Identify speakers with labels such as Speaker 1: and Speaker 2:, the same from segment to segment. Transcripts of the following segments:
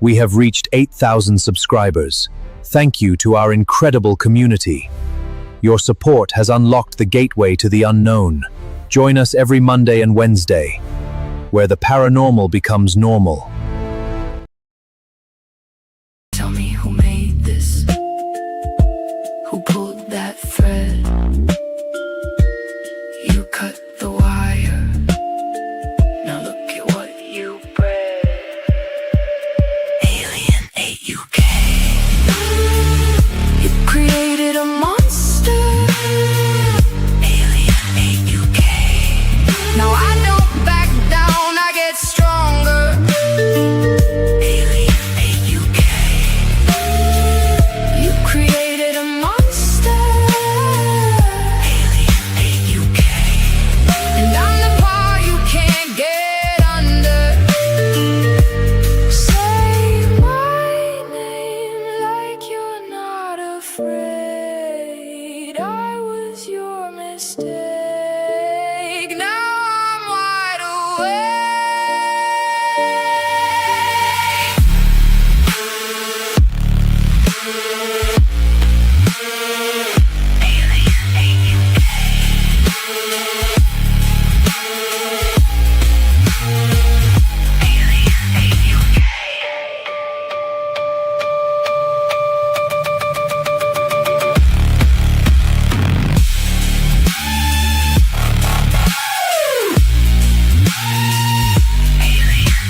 Speaker 1: We have reached 8,000 subscribers. Thank you to our incredible community. Your support has unlocked the gateway to the unknown. Join us every Monday and Wednesday, where the paranormal becomes normal.
Speaker 2: Tell me who made this? Who pulled that thread? You cut the wire. Now look at what you bred. Alien AUK. You created a monster. Alien AUK. Now I don't back down, I get stronger. Alien AUK. You created a monster. Alien AUK. And I'm the power you can't get under. Say my name like you're not afraid. I was your mistake. Now I'm wide awake. Alien AUK. Alien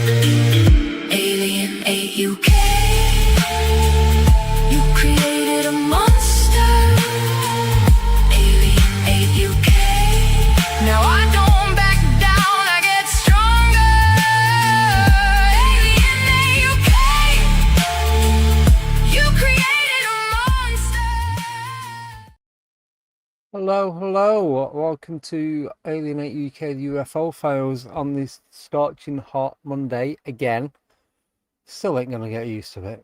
Speaker 2: AUK. Alien AUK. You created a monster. Alien AUK. Now I don't back down, I get stronger. Alien AUK. You created a monster.
Speaker 3: Hello, welcome to Alien UK, the UFO Files on this scorching hot Monday again. Still ain't gonna get used to it.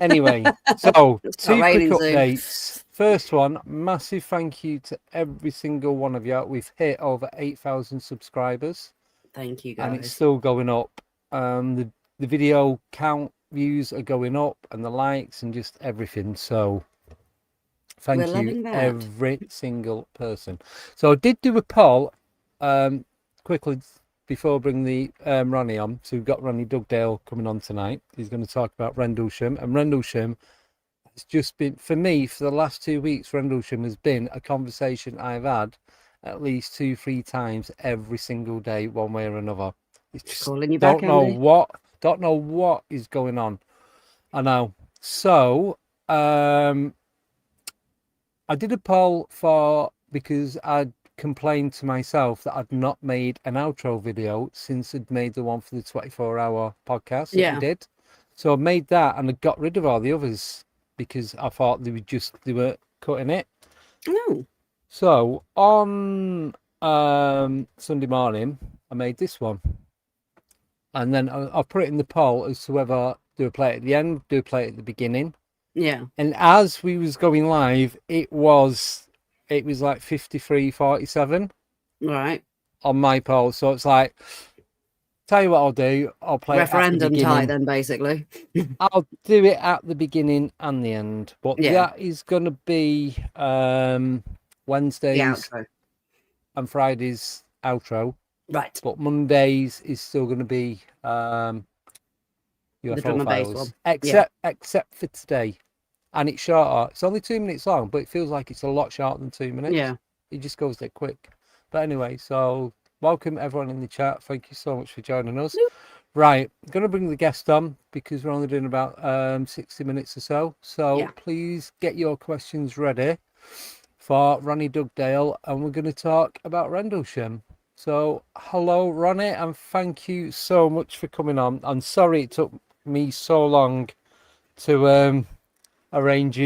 Speaker 3: Anyway, so
Speaker 4: It's
Speaker 3: two
Speaker 4: not
Speaker 3: quick
Speaker 4: raining soon.
Speaker 3: updates. First one, massive thank you to every single one of you. We've hit over 8,000 subscribers
Speaker 4: Thank you,
Speaker 3: and it's
Speaker 4: guys.
Speaker 3: still going up. The video count views are going up and the likes and just everything. So thank
Speaker 4: We're
Speaker 3: you,
Speaker 4: loving that.
Speaker 3: every single person. So I did do a poll quickly before I bring the Ronnie on. So we've got Ronnie Dugdale coming on tonight. He's going to talk about Rendlesham. And Rendlesham has just been, for me, for the last 2 weeks, Rendlesham has been a conversation I've had at least 2-3 times every single day, one way or another. It's just
Speaker 4: Calling you back,
Speaker 3: don't know
Speaker 4: Andy.
Speaker 3: don't know what is going on. I know. So I did a poll because I'd complained to myself that I'd not made an outro video since I'd made the one for the 24-hour podcast that
Speaker 4: Yeah.
Speaker 3: we did. So I made that and I got rid of all the others because I thought they were cutting it.
Speaker 4: Oh,
Speaker 3: So on Sunday morning, I made this one. And then I'll put it in the poll as to whether do I play it at the end, do I play it at the beginning.
Speaker 4: yeah.
Speaker 3: And as we was going live, it was like 53-47
Speaker 4: Right.
Speaker 3: on my poll. So it's like, tell you what I'll do, I'll play it at the
Speaker 4: Referendum tie,
Speaker 3: beginning.
Speaker 4: then, basically.
Speaker 3: I'll do it at the beginning and the end. But
Speaker 4: Yeah.
Speaker 3: that is going to be
Speaker 4: The
Speaker 3: Wednesdays
Speaker 4: outro.
Speaker 3: and Fridays outro.
Speaker 4: Right.
Speaker 3: But Mondays is still going to be
Speaker 4: The
Speaker 3: UFO
Speaker 4: drum and bass
Speaker 3: Files.
Speaker 4: one.
Speaker 3: Except for today. And it's shorter. It's only 2 minutes long, but it feels like it's a lot shorter than 2 minutes.
Speaker 4: Yeah.
Speaker 3: It just goes there quick. But anyway, so welcome everyone in the chat. Thank you so much for joining us. Right, I'm going to bring the guest on because we're only doing about 60 minutes or so. So
Speaker 4: Yeah.
Speaker 3: please get your questions ready for Ronnie Dugdale, and we're going to talk about Rendlesham. So hello, Ronnie, and thank you so much for coming on. I'm sorry it took me so long to arrange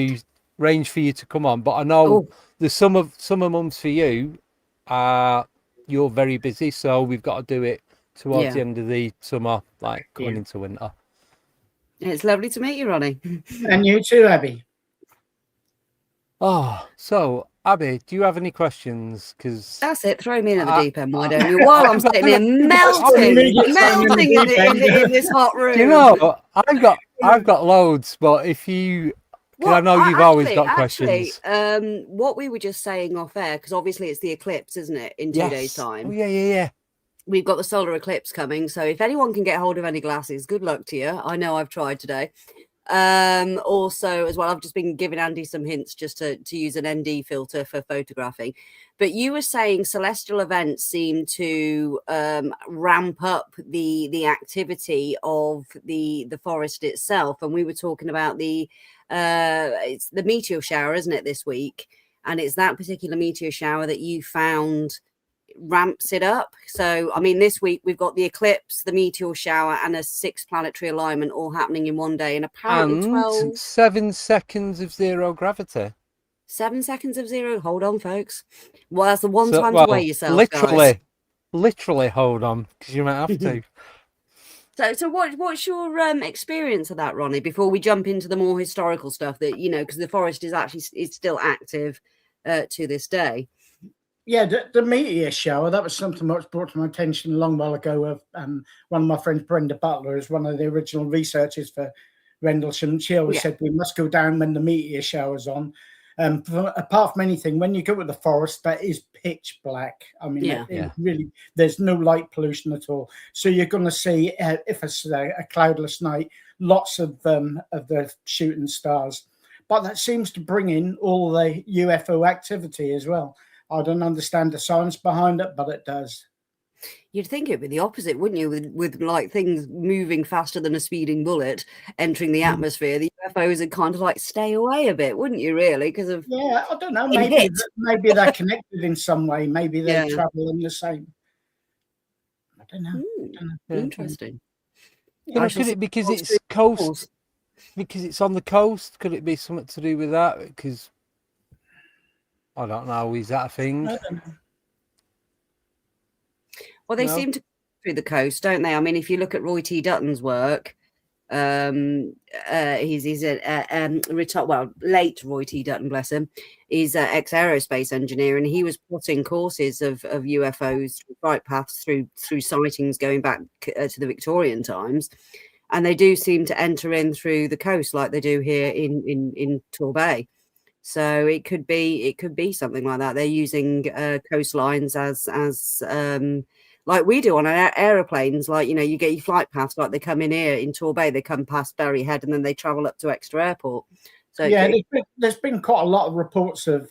Speaker 3: for you to come on, but I know the summer months for you you're very busy, so we've got to do it towards the end of the summer, like going into winter.
Speaker 4: It's lovely to meet you, Ronnie.
Speaker 5: And you too, Abby.
Speaker 3: Oh, so Abby, do you have any questions? Because
Speaker 4: That's it. Throw me in at the
Speaker 3: I-
Speaker 4: deep end, why don't you? While I'm sitting here melting, melting in this hot room.
Speaker 3: do you know, I've got loads, but if you, because I know you've always got questions.
Speaker 4: What we were just saying off air, because obviously it's the eclipse, isn't it? In 2 days' time.
Speaker 3: Oh, yeah.
Speaker 4: We've got the solar eclipse coming. So if anyone can get hold of any glasses, good luck to you. I know I've tried today. Also, as well, I've just been giving Andy some hints just to use an ND filter for photographing. But you were saying celestial events seem to ramp up the activity of the forest itself, and we were talking about it's the meteor shower, isn't it, this week? And it's that particular meteor shower that you found ramps it up. So, I mean, this week we've got the eclipse, the meteor shower, and a 6 planetary alignment all happening in one day. And apparently
Speaker 3: 7 seconds of zero gravity.
Speaker 4: 7 seconds of zero. Hold on, folks. Well, that's the one time to weigh yourself,
Speaker 3: literally hold on, because you might have to.
Speaker 4: So what's your experience of that, Ronnie, before we jump into the more historical stuff that, because the forest is still active to this day?
Speaker 5: Yeah, the meteor shower, that was something that was brought to my attention a long while ago. One of my friends, Brenda Butler, is one of the original researchers for Rendlesham. She always said we must go down when the meteor shower's on. Apart from anything, when you go to the forest, that is pitch black. I mean, really, there's no light pollution at all. So you're going to see, if it's a cloudless night, lots of the shooting stars. But that seems to bring in all the UFO activity as well. I don't understand the science behind it, but it does.
Speaker 4: You'd think it'd be the opposite, wouldn't you? With like things moving faster than a speeding bullet entering the atmosphere, the UFOs would kind of like stay away a bit, wouldn't you? Really, because of
Speaker 5: I don't know. Maybe they're connected in some way. Maybe they travel in the same. I don't know.
Speaker 4: Interesting.
Speaker 3: Could it because it's coast? Because it's on the coast? Could it be something to do with that? Because I don't know. Is that a thing?
Speaker 5: I don't know.
Speaker 4: Well, they seem to go through the coast, don't they? I mean, if you look at Roy T. Dutton's work, he's a late Roy T. Dutton, bless him. He's an ex-aerospace engineer, and he was plotting courses of UFOs, flight paths through sightings going back to the Victorian times, and they do seem to enter in through the coast like they do here in Torbay. So it could be something like that. They're using coastlines as like we do on our aeroplanes. Like, you get your flight paths, like they come in here in Torbay, they come past Bury Head and then they travel up to Exeter Airport. So
Speaker 5: there's been quite a lot of reports of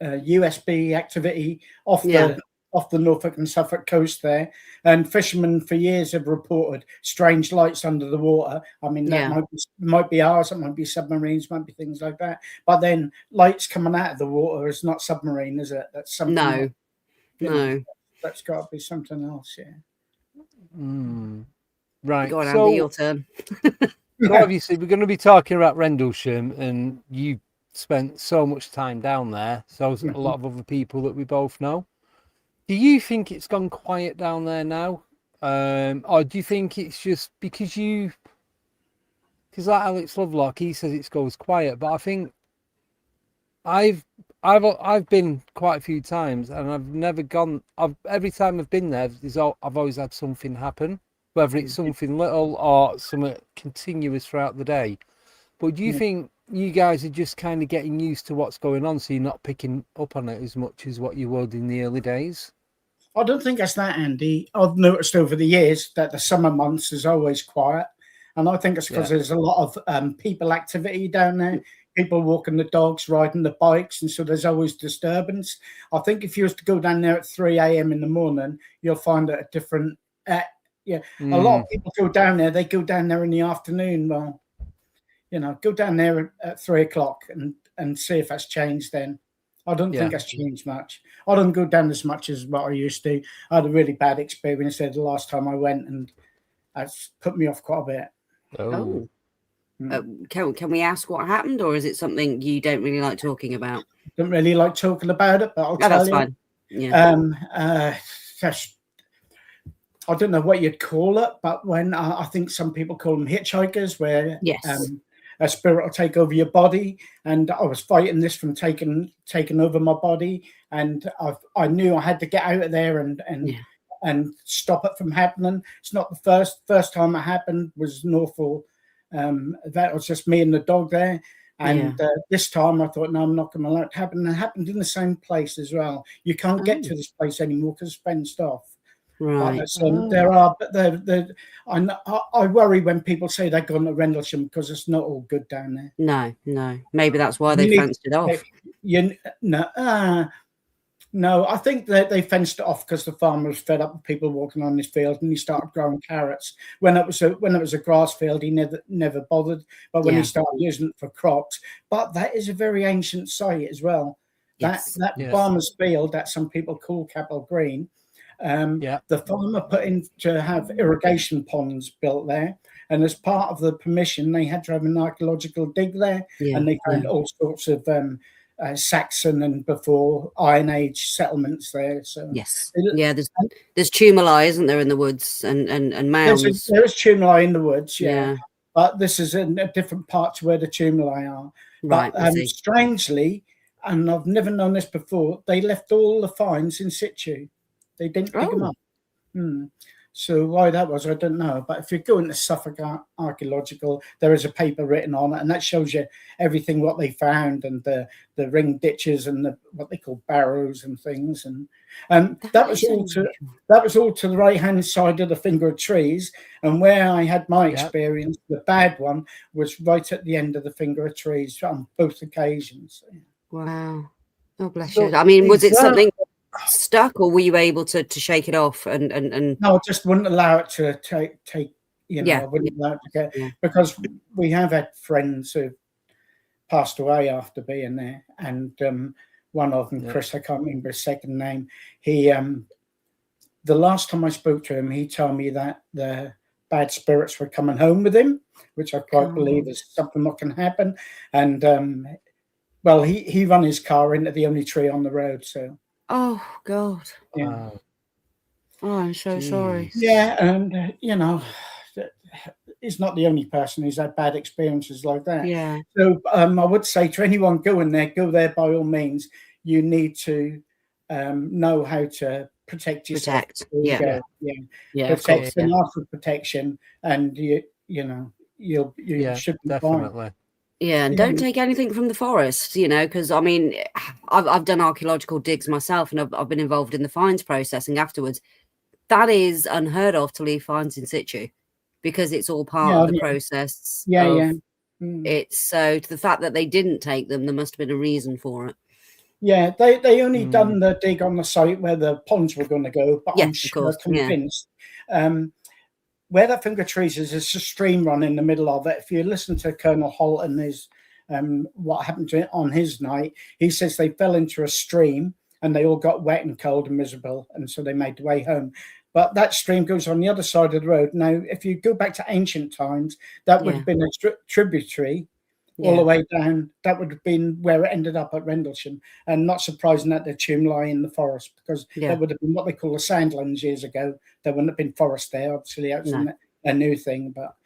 Speaker 5: USB activity off the Norfolk and Suffolk coast there, and fishermen for years have reported strange lights under the water. I mean, that might be ours, it might be submarines, might be things like that. But then lights coming out of the water is not submarine, is it? That's something. No. That's got to be something else.
Speaker 3: Right.
Speaker 4: Go on, Andy, your turn.
Speaker 3: Obviously, we're going to be talking about Rendlesham, and you spent so much time down there. So a lot of other people that we both know. Do you think it's gone quiet down there now? Or do you think it's just because like Alex Lovelock, he says it goes quiet, but I think I've been quite a few times and I've never gone. Every time I've been there, I've always had something happen, whether it's something little or something continuous throughout the day. But do you think you guys are just kind of getting used to what's going on, so you're not picking up on it as much as what you would in the early days?
Speaker 5: I don't think that's that, Andy. I've noticed over the years that the summer months is always quiet. And I think it's because there's a lot of people activity down there. People walking the dogs, riding the bikes. And so there's always disturbance. I think if you was to go down there at 3 a.m. in the morning, you'll find it a different... A lot of people go down there. They go down there in the afternoon. Well, go down there at 3 o'clock and see if that's changed then. I don't think that's changed much. I don't go down as much as what I used to. I had a really bad experience there the last time I went, and that's put me off quite a bit.
Speaker 4: Oh. Can we ask what happened, or is it something you don't really like talking about?
Speaker 5: Don't really like talking about it, but I'll tell you. Fine. Yeah. I don't know what you'd call it, but when I think some people call them hitchhikers, where a spirit will take over your body, and I was fighting this from taking over my body, and I knew I had to get out of there and stop it from happening. It's not the first time it happened was an awful. That was just me and the dog there. And this time I thought, no, I'm not going to allow it to happen. And it happened in the same place as well. You can't get to this place anymore because it's fenced off.
Speaker 4: Right.
Speaker 5: There are, but I worry when people say they're going to Rendlesham because it's not all good down there.
Speaker 4: No. Maybe that's why they fenced it off.
Speaker 5: No, I think that they fenced it off because the farmer was fed up with people walking on his field, and he started growing carrots. When it was a grass field, he never bothered. But when he started using it for crops, but that is a very ancient site as well.
Speaker 4: Yes.
Speaker 5: That farmer's field that some people call Capel Green. The farmer put in to have irrigation ponds built there, and as part of the permission, they had to have an archaeological dig there, and they found all sorts of Saxon and before Iron Age settlements there. So
Speaker 4: there's tumuli, isn't there, in the woods and mounds?
Speaker 5: There is tumuli in the woods, but this is in a different part to where the tumuli are.
Speaker 4: Right.
Speaker 5: But strangely, and I've never known this before, they left all the finds in situ. They didn't pick them up. So why that was, I don't know. But if you go into Suffolk Archaeological, there is a paper written on it, and that shows you everything what they found, and the ring ditches and what they call barrows and things. And that was all to the right hand side of the finger of trees. And where I had my experience, the bad one was right at the end of the finger of trees on both occasions.
Speaker 4: Wow. Oh, bless you. I mean, was it something stuck, or were you able to shake it off and
Speaker 5: No, I just wouldn't allow it to take I wouldn't allow it to get because we have had friends who passed away after being there, and one of them, Chris, I can't remember his second name, he the last time I spoke to him, he told me that the bad spirits were coming home with him, which I quite believe is something that can happen. And well, he ran his car into the only tree on the road, so
Speaker 4: oh God.
Speaker 5: Yeah.
Speaker 4: Oh, I'm so sorry.
Speaker 5: Yeah, and he's not the only person who's had bad experiences like that.
Speaker 4: Yeah.
Speaker 5: So I would say to anyone go there by all means. You need to know how to protect yourself. Protect and ask for protection, and you should be
Speaker 3: definitely
Speaker 5: fine.
Speaker 4: Yeah, and don't take anything from the forest, because I mean, I've done archaeological digs myself, and I've been involved in the finds processing afterwards. That is unheard of, to leave finds in situ, because it's all part of the process. It's so to the fact that they didn't take them, there must have been a reason for it.
Speaker 5: Yeah, they only done the dig on the site where the ponds were going to go, but I'm sure convinced. Where that finger trees is, there's a stream run in the middle of it. If you listen to Colonel Holt and his what happened to it on his night, he says they fell into a stream and they all got wet and cold and miserable, and so they made the way home. But that stream goes on the other side of the road. Now, if you go back to ancient times, that would have been a tributary all the way down. That would have been where it ended up at Rendlesham. And not surprising that the tumuli in the forest, because that would have been what they call the Sandlands years ago. There wouldn't have been forest there. Obviously, that's a new thing. But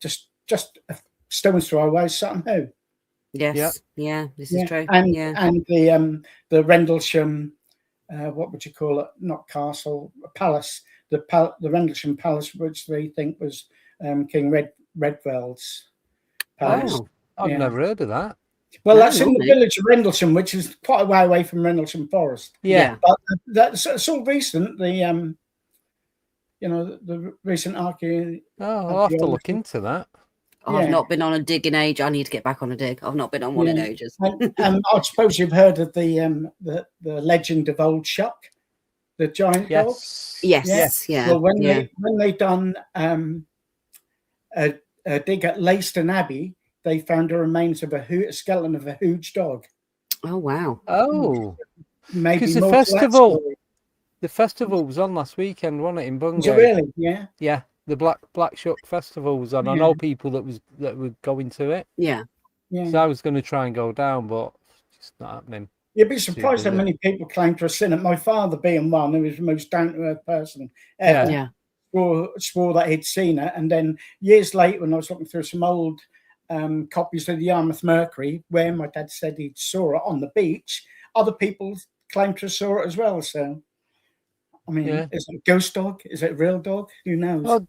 Speaker 5: just a stone's throw away, something new.
Speaker 4: Yes. Yeah, this is true.
Speaker 5: And the Rendlesham, what would you call it? Not castle, palace. The Rendlesham Palace, which they think was King Redwell's palace.
Speaker 3: Oh, I've never heard of that.
Speaker 5: Well, that's in the village of Rendlesham, which is quite a way away from Rendlesham Forest.
Speaker 3: Yeah,
Speaker 5: but it's all recent. The recent archaeology.
Speaker 3: Oh, I'll have to look into that.
Speaker 4: I've not been on a dig in age. I need to get back on a dig. I've not been on one in ages.
Speaker 5: And I suppose you've heard of the legend of Old Shuck, the giant dog.
Speaker 4: Yes.
Speaker 5: Well, when they done a dig at Leiston Abbey, they found the remains of a skeleton of a huge dog.
Speaker 4: Oh wow!
Speaker 3: Oh,
Speaker 5: maybe
Speaker 3: because the festival was on last weekend, wasn't it, in Bungay?
Speaker 5: Was it really? Yeah.
Speaker 3: Yeah, the Black Shuck Festival was on. I know people that were going to it.
Speaker 4: Yeah.
Speaker 3: So I was going to try and go down, but it's just not happening.
Speaker 5: You'd be surprised how many people claim to have seen it. My father, being one, who was the most down-to-earth person ever, swore that he'd seen it. And then years later, when I was looking through some old copies of the Yarmouth Mercury, where my dad said he saw it on the beach. Other people claim to saw it as well. So, I mean, is it a ghost dog? Is it a real dog? Who knows?
Speaker 3: Well,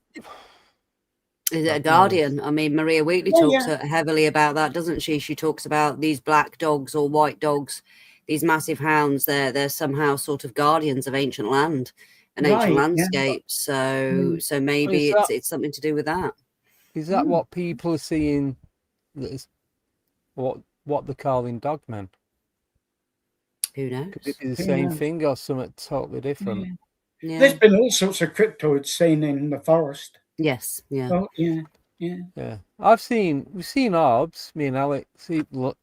Speaker 4: Is it a guardian? I mean, Maria Wheatley talks heavily about that, doesn't she? She talks about these black dogs or white dogs, these massive hounds. They're somehow sort of guardians of ancient land and ancient landscapes. So maybe it's something to do with that.
Speaker 3: Is that what people are seeing? That is what they're calling dogmen?
Speaker 4: Who knows?
Speaker 3: Could it be the same thing or something totally different?
Speaker 4: Yeah.
Speaker 5: There's been all sorts of cryptoids seen in the forest.
Speaker 4: Yes. Yeah.
Speaker 5: Oh, yeah.
Speaker 3: We've seen orbs. Me and Alex,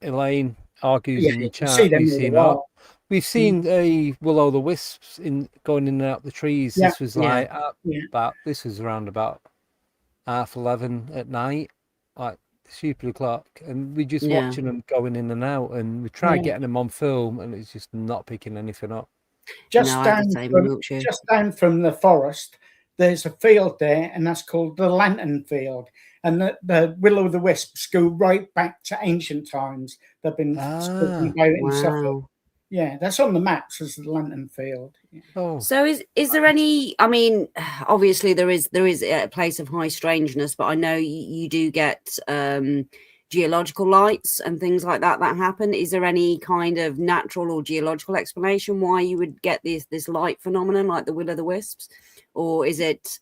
Speaker 3: Elaine argues in the chat. We've seen a will-o'-the-wisps going in and out the trees. This was like this was around about 11:30 at night, like stupid o'clock, and we just watching them going in and out, and we tried getting them on film, and it's just not picking anything up.
Speaker 5: Just down from the forest, there's a field there, and that's called the Lantern Field. And the will-o'-the-wisps go right back to ancient times. They've been spoken about in Suffolk. Yeah, that's on the maps as the Lantern Field. Yeah.
Speaker 3: Oh.
Speaker 4: So is there any? I mean, obviously there is a place of high strangeness, but I know you do get geological lights and things like that happen. Is there any kind of natural or geological explanation why you would get this light phenomenon like the will-o'-the-wisps, or is it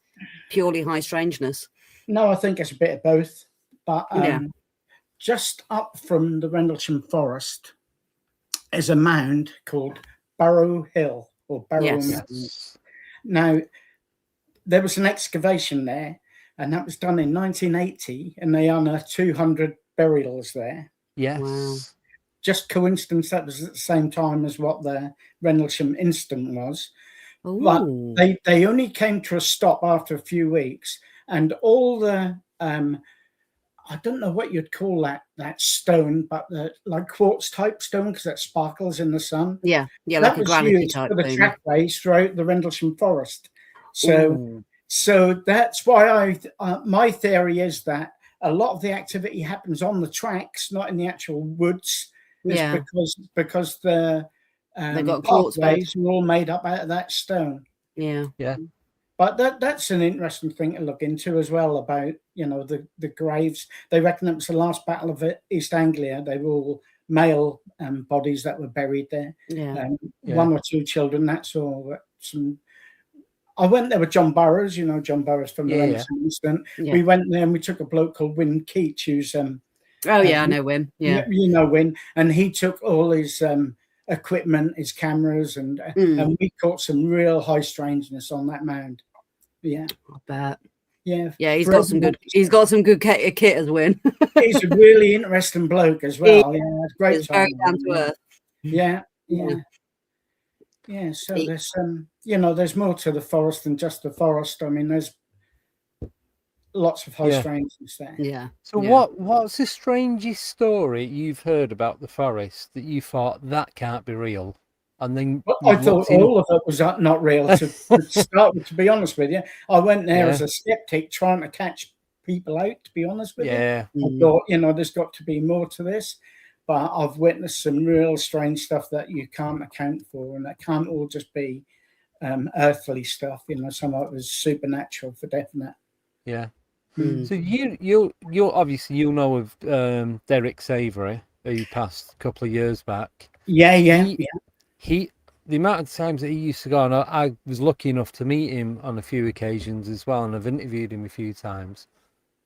Speaker 4: purely high strangeness?
Speaker 5: No, I think it's a bit of both. But just up from the Rendlesham Forest is a mound called Barrow Hill or Barrow Mountain. Now, there was an excavation there, and that was done in 1980, and they unearthed 200 burials there.
Speaker 3: Yes.
Speaker 4: Wow.
Speaker 5: Just coincidence that was at the same time as what the Rendlesham incident was.
Speaker 4: Ooh.
Speaker 5: But they only came to a stop after a few weeks, and all the I don't know what you'd call that stone, but the like quartz type stone, because that sparkles in the sun.
Speaker 4: Yeah,
Speaker 5: that
Speaker 4: like a
Speaker 5: was
Speaker 4: granite
Speaker 5: used
Speaker 4: type
Speaker 5: for the
Speaker 4: thing.
Speaker 5: trackways throughout the Rendlesham Forest. So that's why my theory is that a lot of the activity happens on the tracks, not in the actual woods.
Speaker 4: Yeah,
Speaker 5: because the
Speaker 4: they've got quartz
Speaker 5: pathways are all made up out of that stone.
Speaker 4: Yeah.
Speaker 5: But that's an interesting thing to look into as well about, the graves. They reckon it was the last battle of East Anglia. They were all male bodies that were buried there. One or two children, that's all. I went there with John Burrows, John Burrows from the Rendlesham Incident.
Speaker 4: Yeah.
Speaker 5: We went there and we took a bloke called Wyn Keach, who's...
Speaker 4: I know Wyn. Yeah.
Speaker 5: You know Wyn. And he took all his equipment, his cameras, and we caught some real high strangeness on that mound. Yeah,
Speaker 4: I bet.
Speaker 5: Yeah,
Speaker 4: he's got some good kit as Wyn.
Speaker 5: He's a really interesting bloke as well. It's great.
Speaker 4: He's very down to earth.
Speaker 5: Yeah. So there's there's more to the forest than just the forest. I mean, there's lots of high strangeness there.
Speaker 4: Yeah.
Speaker 3: So what's the strangest story you've heard about the forest that you thought that can't be real? And then
Speaker 5: I thought all of it was not real to start with, to be honest with you. I went there as a skeptic trying to catch people out, to be honest with you. I thought, there's got to be more to this. But I've witnessed some real strange stuff that you can't account for, and that can't all just be earthly stuff. Some of it was supernatural for definite.
Speaker 3: Yeah. So you obviously know of Derek Savory, who passed a couple of years back. He the amount of times that he used to go on, I was lucky enough to meet him on a few occasions as well, and I've interviewed him a few times.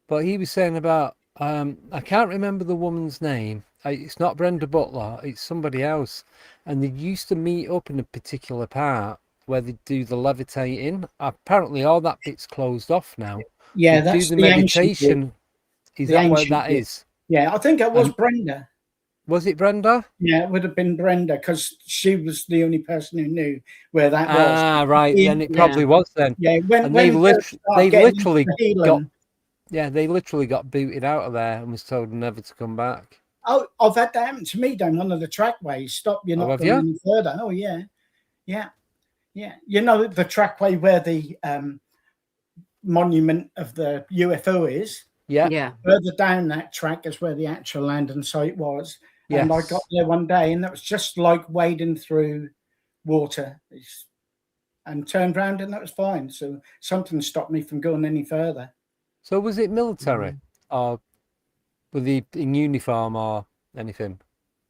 Speaker 3: But he was saying about I can't remember the woman's name. It's not Brenda Butler, it's somebody else. And they used to meet up in a particular part where they do the levitating. Apparently all that bit's closed off now.
Speaker 5: Yeah,
Speaker 3: they
Speaker 5: that's
Speaker 3: do the meditation. Is that where that is?
Speaker 5: Yeah, I think it was Brenda.
Speaker 3: Was it Brenda?
Speaker 5: Yeah, it would have been Brenda, because she was the only person who knew where that was.
Speaker 3: Ah, right. Then it probably was then.
Speaker 5: Yeah,
Speaker 3: they literally got booted out of there and was told never to come back.
Speaker 5: Oh, I've had that happen to me down one of the trackways. Stop, you're not going any further. Oh, yeah. The trackway where the monument of the UFO is.
Speaker 3: Yeah.
Speaker 4: Yeah.
Speaker 5: Further down that track is where the actual landing site was. And I
Speaker 3: Yes.
Speaker 5: got there one day, and it was just like wading through water. And turned around, and that was fine. So something stopped me from going any further.
Speaker 3: So was it military, or were they in uniform or anything?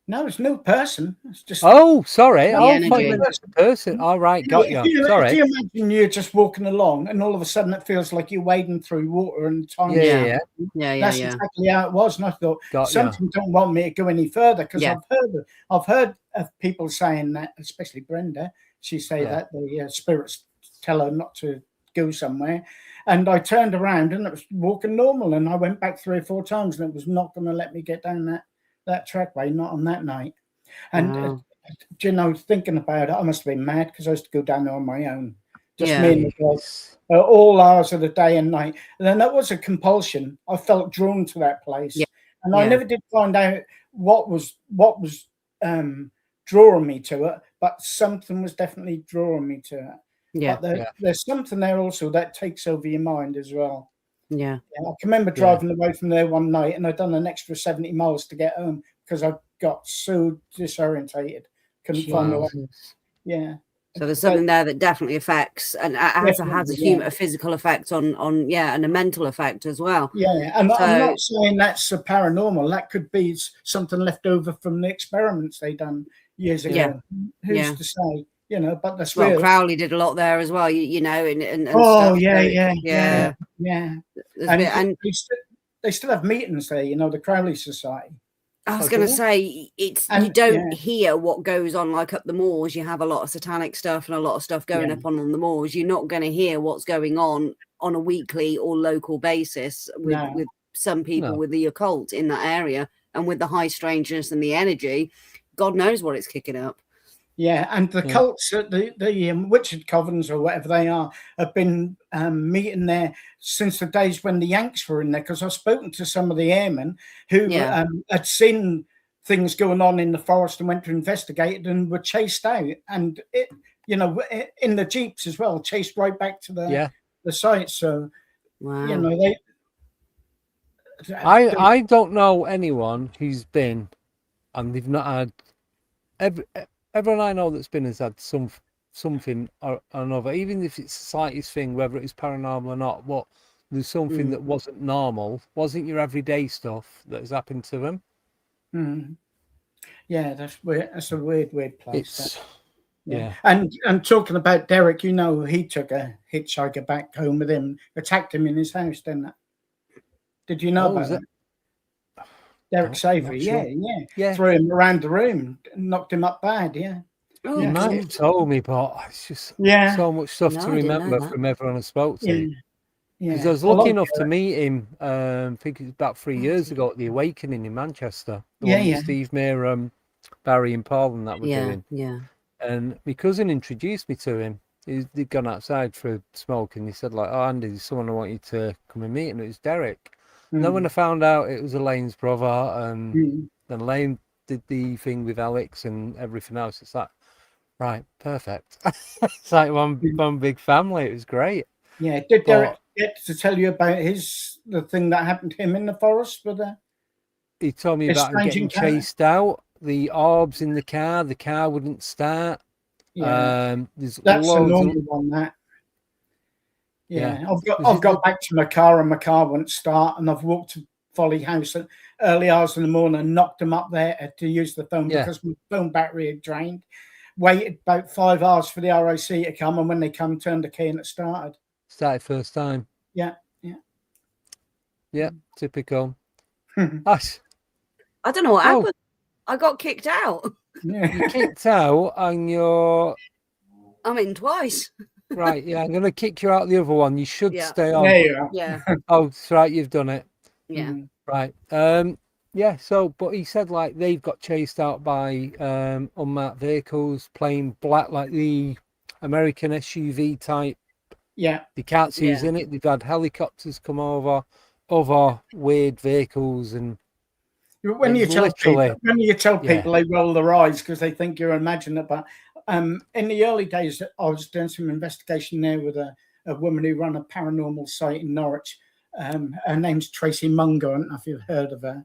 Speaker 5: No, it's no person. It's just
Speaker 3: Oh, sorry.
Speaker 4: The
Speaker 3: Oh, I
Speaker 4: energy.
Speaker 3: thought you meant it's a person. All right, got
Speaker 5: If
Speaker 3: you. Sorry.
Speaker 5: you imagine you're just walking along, and all of a sudden it feels like you're wading through water, and time.
Speaker 3: Yeah.
Speaker 5: That's exactly how it was. And I thought
Speaker 3: Got
Speaker 5: something don't want me to go any further, because
Speaker 4: Yeah.
Speaker 5: I've heard of people saying that, especially Brenda. She say that the spirits tell her not to go somewhere. And I turned around, and it was walking normal, and I went back 3 or 4 times, and it was not going to let me get down that trackway, not on that night. And
Speaker 4: Wow.
Speaker 5: you know, thinking about it, I must have been mad, because I used to go down there on my own, just
Speaker 4: Yeah.
Speaker 5: me and the dog, all hours of the day and night. And then that was a compulsion. I felt drawn to that place, and I never did find out what was drawing me to it, but something was definitely drawing me to it.
Speaker 4: Yeah.
Speaker 5: But there's something there also that takes over your mind as well.
Speaker 4: Yeah.
Speaker 5: I can remember driving away from there one night, and I'd done an extra 70 miles to get home because I got so disorientated, couldn't find my way. Yeah.
Speaker 4: So there's something there that definitely affects, and has a physical effect on and a mental effect as well.
Speaker 5: Yeah, and I'm not saying that's a paranormal. That could be something left over from the experiments they done years ago.
Speaker 4: Yeah.
Speaker 5: Who's to say? You know, but that's
Speaker 4: Well,
Speaker 5: real.
Speaker 4: Crowley did a lot there as well. You know, and
Speaker 5: oh
Speaker 4: stuff.
Speaker 5: yeah.
Speaker 4: And
Speaker 5: they still have meetings there. You know, the Crowley Society.
Speaker 4: I was going to say, you don't hear what goes on, like up the moors. You have a lot of satanic stuff and a lot of stuff going up on the moors. You're not going to hear what's going on a weekly or local basis with some people with the occult in that area, and with the high strangeness and the energy. God knows what it's kicking up.
Speaker 5: Yeah, and the cults, the Witched Covens or whatever they are, have been meeting there since the days when the Yanks were in there. Because I've spoken to some of the airmen who had seen things going on in the forest and went to investigate and were chased out, and in the jeeps as well, chased right back to the site. So, you know,
Speaker 3: I don't know anyone who's been, and they've not had everyone I know that's been has had something or another, even if it's the slightest thing, whether it's paranormal or not. But there's something that wasn't normal, wasn't your everyday stuff that has happened to them.
Speaker 5: Yeah, that's weird. That's a weird place.
Speaker 3: Yeah.
Speaker 5: And talking about Derek, you know, he took a hitchhiker back home with him, attacked him in his house, didn't it? Did you know about that? Derek Savory, yeah. Threw him around the room, knocked him up bad,
Speaker 3: Oh, you might have told me, but it's just so much stuff to remember from everyone I spoke to. Because I was lucky enough to meet him, I think it was about 3 years ago at the Awakening in Manchester. The one with Steve Mayer, Barry and Paul and that were doing.
Speaker 4: Yeah.
Speaker 3: And my cousin introduced me to him. He'd gone outside for a smoke, and he said, like, "Oh, Andy, there's someone I want you to come and meet." And it was Derek. And then when I found out it was Elaine's brother, and then Elaine did the thing with Alex and everything else, it's like, right, perfect. It's like one big family. It was great.
Speaker 5: Yeah. Did Derek get to tell you about the thing that happened to him in the forest?
Speaker 3: He told me about him getting chased out, the orbs in the car wouldn't start.
Speaker 5: Yeah.
Speaker 3: There's
Speaker 5: That's a
Speaker 3: loads
Speaker 5: normal one, that. Yeah. I've got back to my car, and my car wouldn't start, and I've walked to Folly House at early hours in the morning and knocked them up there to use the phone because my phone battery had drained. Waited about 5 hours for the RAC to come, and when they come, turned the key and it started.
Speaker 3: Started first time.
Speaker 5: Yeah.
Speaker 3: Typical.
Speaker 4: I don't know what happened. I got kicked out.
Speaker 3: You kicked out, and
Speaker 4: I'm in twice.
Speaker 3: Right, I'm going to kick you out the other one. You should stay on.
Speaker 5: There you are.
Speaker 4: Yeah.
Speaker 3: Oh, that's right, you've done it.
Speaker 4: Yeah.
Speaker 3: Right. So, but he said, like, they've got chased out by unmarked vehicles, playing black, like the American SUV type.
Speaker 5: Yeah.
Speaker 3: They can't see who's in it. They've had helicopters come over, other weird vehicles, and
Speaker 5: when you tell people, they roll their eyes because they think you're imagining it. But in the early days, I was doing some investigation there with a woman who ran a paranormal site in Norwich, Her name's Tracy Munger. I don't know if you've heard of her.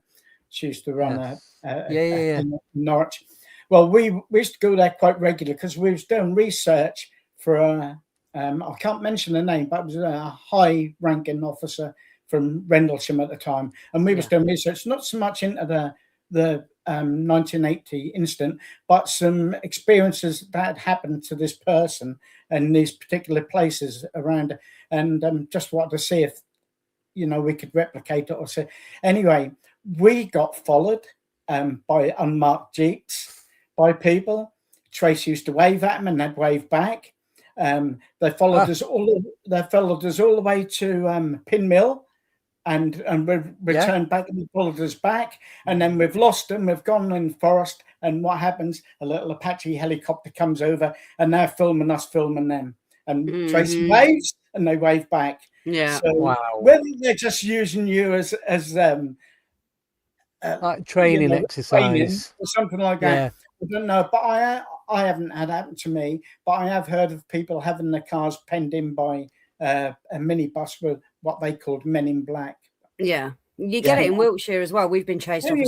Speaker 5: She used to run
Speaker 3: Yeah.
Speaker 5: in Norwich. Well, we used to go there quite regularly because we was doing research for I can't mention the name, but it was a high-ranking officer from Rendlesham at the time, and we was doing research not so much into the 1980 incident, but some experiences that had happened to this person in these particular places around, and just wanted to see if we could replicate it or say. Anyway, we got followed by unmarked jeeps by people. Trace used to wave at them, and they'd wave back. They followed us all. They followed us all the way to Pin Mill, and we returned back, and they followed us back, and then we've lost them. We've gone in the forest, and what happens? A little Apache helicopter comes over, and they're filming us, filming them. And Tracy waves, and they wave back.
Speaker 4: Yeah.
Speaker 5: So whether they're just using you as
Speaker 3: like training exercise
Speaker 5: or something like that, I don't know. But I haven't had happen to me, but I have heard of people having their cars penned in by a minibus with what they called Men in Black.
Speaker 4: Yeah, you get it in Wiltshire as well. We've been chased off a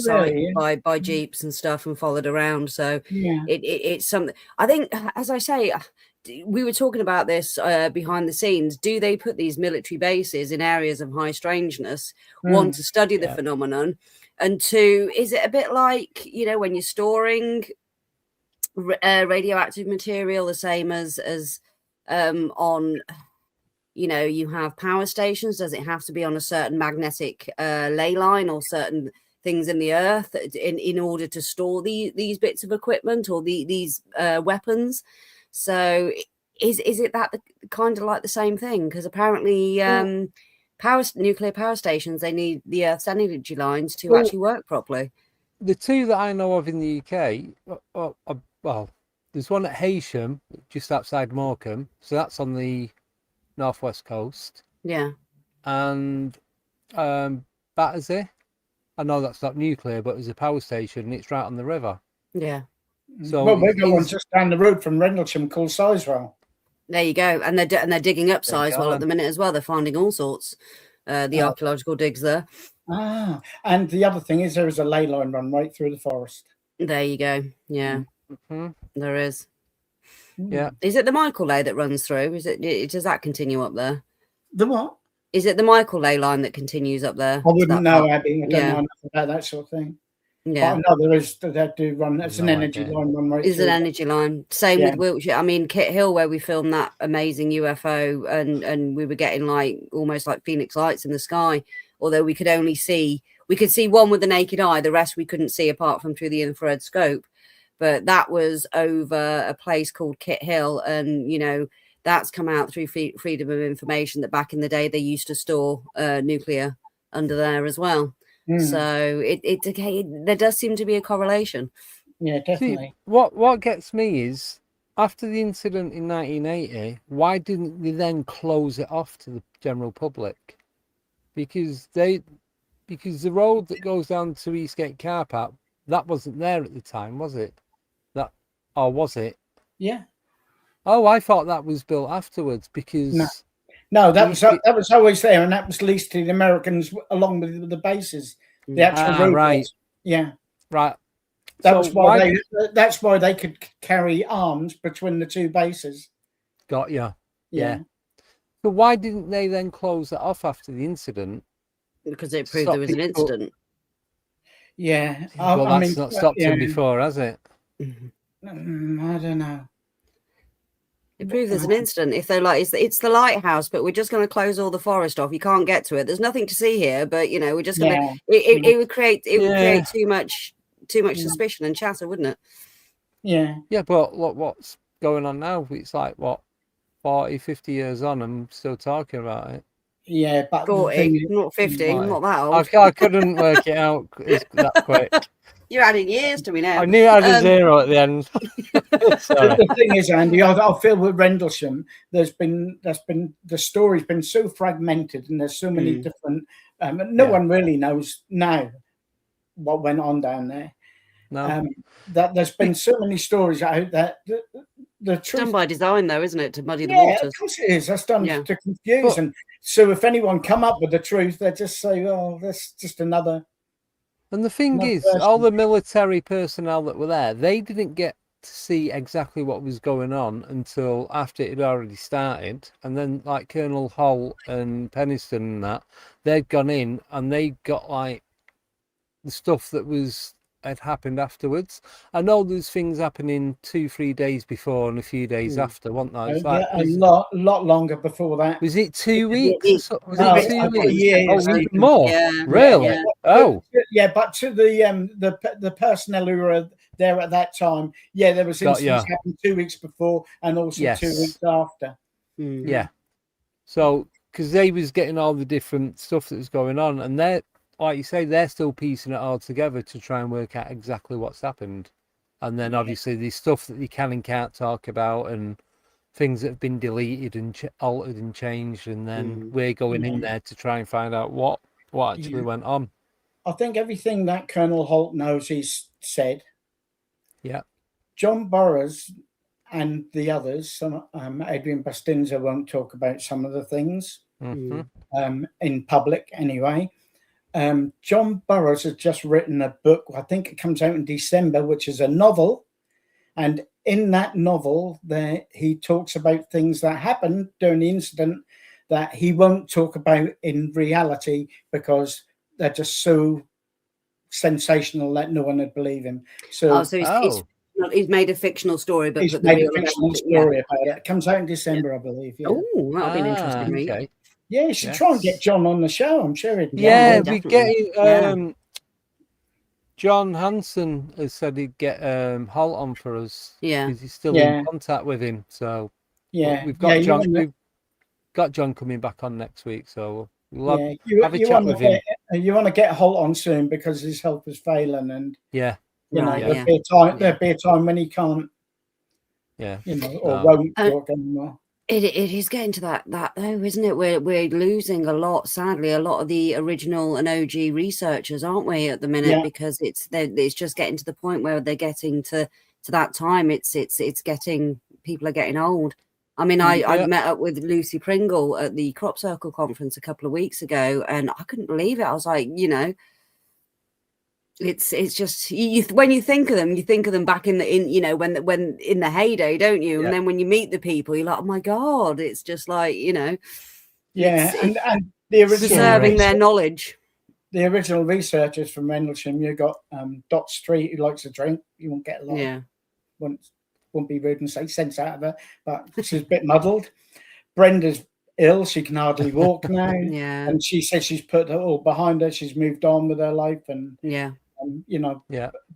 Speaker 4: site by jeeps and stuff and followed around. So it's something. I think, as I say, we were talking about this behind the scenes. Do they put these military bases in areas of high strangeness? One, to study the phenomenon, and two, is it a bit like when you're storing radioactive material, the same as on you have power stations? Does it have to be on a certain magnetic ley line or certain things in the earth in order to store these bits of equipment or these weapons? So is it that kind of like the same thing? Because apparently nuclear power stations, they need the Earth's energy lines to actually work properly.
Speaker 3: The two that I know of in the UK, well, there's one at Heysham, just outside Morecambe, so that's on the northwest coast.
Speaker 4: Yeah.
Speaker 3: And Battersea, I know that's not nuclear, but there's a power station, and it's right on the river.
Speaker 4: Yeah.
Speaker 3: So
Speaker 5: we've got one just down the road from Rendlesham called Sizewell.
Speaker 4: There you go, and they're digging up Sizewell at the minute as well. They're finding all sorts. The archaeological digs there.
Speaker 5: And the other thing is there is a ley line run right through the forest.
Speaker 4: There you go. Yeah, there is.
Speaker 3: Yeah.
Speaker 4: Is it the Michael ley that runs through? Does that continue up there?
Speaker 5: The what?
Speaker 4: Is it the Michael ley line that continues up there?
Speaker 5: I wouldn't know, Abby. I don't know enough about that sort of thing.
Speaker 4: Yeah,
Speaker 5: but I know there is. They do run. It's an energy line run right.
Speaker 4: It's an energy line. Same with Wiltshire. I mean, Kit Hill, where we filmed that amazing UFO, and we were getting almost like Phoenix lights in the sky. Although we could see one with the naked eye. The rest we couldn't see apart from through the infrared scope. But that was over a place called Kit Hill, and that's come out through Freedom of Information that back in the day they used to store nuclear under there as well. So there does seem to be a correlation.
Speaker 5: Yeah, definitely.
Speaker 3: See, what gets me is after the incident in 1980, why didn't they then close it off to the general public? Because the road that goes down to Eastgate car park, that wasn't there at the time, was it? Or was it?
Speaker 5: Yeah.
Speaker 3: Oh, I thought that was built afterwards because.
Speaker 5: No, that was always there, and that was leased to the Americans along with the bases. The actual road.
Speaker 3: Right.
Speaker 5: Yeah.
Speaker 3: Right.
Speaker 5: That's why they could carry arms between the two bases.
Speaker 3: Got you. Yeah. So why didn't they then close it off after the incident?
Speaker 4: Because it proved there was an incident.
Speaker 5: Yeah.
Speaker 3: Well, that's not stopped them before, has it?
Speaker 5: I don't know.
Speaker 4: It proves there's an incident. If they're like, it's the lighthouse, but we're just going to close all the forest off. You can't get to it. There's nothing to see here, but we're just going to. It would create too much suspicion and chatter, wouldn't it?
Speaker 5: Yeah.
Speaker 3: Yeah, but look what's going on now. It's like 40, 50 years on, I'm still talking about it.
Speaker 5: Yeah, but
Speaker 4: 40, not 50, not that old.
Speaker 3: I couldn't work it out that quick.
Speaker 4: You're adding years to me now.
Speaker 3: I knew I had a zero at the end. Sorry.
Speaker 5: The thing is, Andy, I feel with Rendlesham, the story's been so fragmented, and there's so many different. No one really knows now what went on down there.
Speaker 3: No.
Speaker 5: That there's been so many stories out that the
Speaker 4: It's done
Speaker 5: truth.
Speaker 4: by design, though, isn't it, to muddy the
Speaker 5: Yeah,
Speaker 4: waters?
Speaker 5: of course it is. That's done
Speaker 4: Yeah.
Speaker 5: to confuse.
Speaker 3: But-
Speaker 5: And so if anyone come up with the truth, they just say, "Oh, that's just another."
Speaker 3: And the thing
Speaker 5: Another
Speaker 3: is, all
Speaker 5: version.
Speaker 3: the military personnel that were there, they didn't get to see exactly what was going on until after it had already started. And then, like Colonel Holt and Penniston and that, they'd gone in and they got like the stuff that had happened afterwards. I know there's things happening 2-3 days before and a few days after, wasn't there? It's like,
Speaker 5: Yeah, a lot longer before that.
Speaker 3: was it 2 weeks?
Speaker 4: it-
Speaker 3: or so? Was
Speaker 5: no,
Speaker 3: it
Speaker 5: I
Speaker 3: 2
Speaker 5: got
Speaker 3: weeks?
Speaker 5: years,
Speaker 3: Oh,
Speaker 5: Stephen.
Speaker 3: even more.
Speaker 4: Yeah.
Speaker 3: Really?
Speaker 4: Yeah.
Speaker 3: Oh,
Speaker 5: But to the personnel who were there at that time, there was
Speaker 3: Got
Speaker 5: incidents
Speaker 3: ya.
Speaker 5: happened 2 weeks before and also 2
Speaker 3: Yes.
Speaker 5: weeks after.
Speaker 4: Mm.
Speaker 3: yeah. So, because they was getting all the different stuff that was going on, and they're, like you say, they're still piecing it all together to try and work out exactly what's happened. And then obviously there's stuff that you can and can't talk about, and things that have been deleted and altered and changed, and then we're going in there to try and find out what actually went on.
Speaker 5: I think everything that Colonel Holt knows he's said.
Speaker 3: Yeah.
Speaker 5: John Burroughs and the others, Adrian Bastinza won't talk about some of the things in public anyway. John Burroughs has just written a book, I think it comes out in December, which is a novel. And in that novel, he talks about things that happened during the incident that he won't talk about in reality because they're just so sensational that no one would believe him. So,
Speaker 4: he's made a fictional story, but
Speaker 5: he's
Speaker 4: put
Speaker 5: made
Speaker 4: the
Speaker 5: a
Speaker 4: real
Speaker 5: fictional story about it. It comes out in December, I believe. Yeah.
Speaker 4: Oh, that'll be an interesting read.
Speaker 3: Okay.
Speaker 5: Yeah, you should try and get John on the show. I'm sure he'd.
Speaker 3: Yeah, we
Speaker 4: definitely.
Speaker 3: get John Hansen has said he'd get Holt on for us.
Speaker 4: Yeah.
Speaker 3: Because he's still in contact with him. So we've got John. We've got John coming back on next week, so we'll have a chat with him.
Speaker 5: You want to get Holt on soon because his health is failing, and there'll be a time when he can't, or won't talk anymore.
Speaker 4: It is getting to that though, isn't it? We're losing a lot, sadly, a lot of the original and OG researchers, aren't we, at the minute? Because it's just getting to the point where they're getting to that time. It's getting, people are getting old. I mean, I met up with Lucy Pringle at the Crop Circle conference a couple of weeks ago, and I couldn't believe it. I was like, it's just when you think of them back when in the heyday, don't you? And then when you meet the people, you're like, oh my god, it's just like
Speaker 5: and the original
Speaker 4: preserving their knowledge.
Speaker 5: The original researchers from Rendlesham, you got Dot Street, who likes to drink. You won't get a lot. Won't be rude and say sense out of her, but she's a bit muddled. Brenda's ill; she can hardly walk now. And she says she's put it all behind her. She's moved on with her life, and be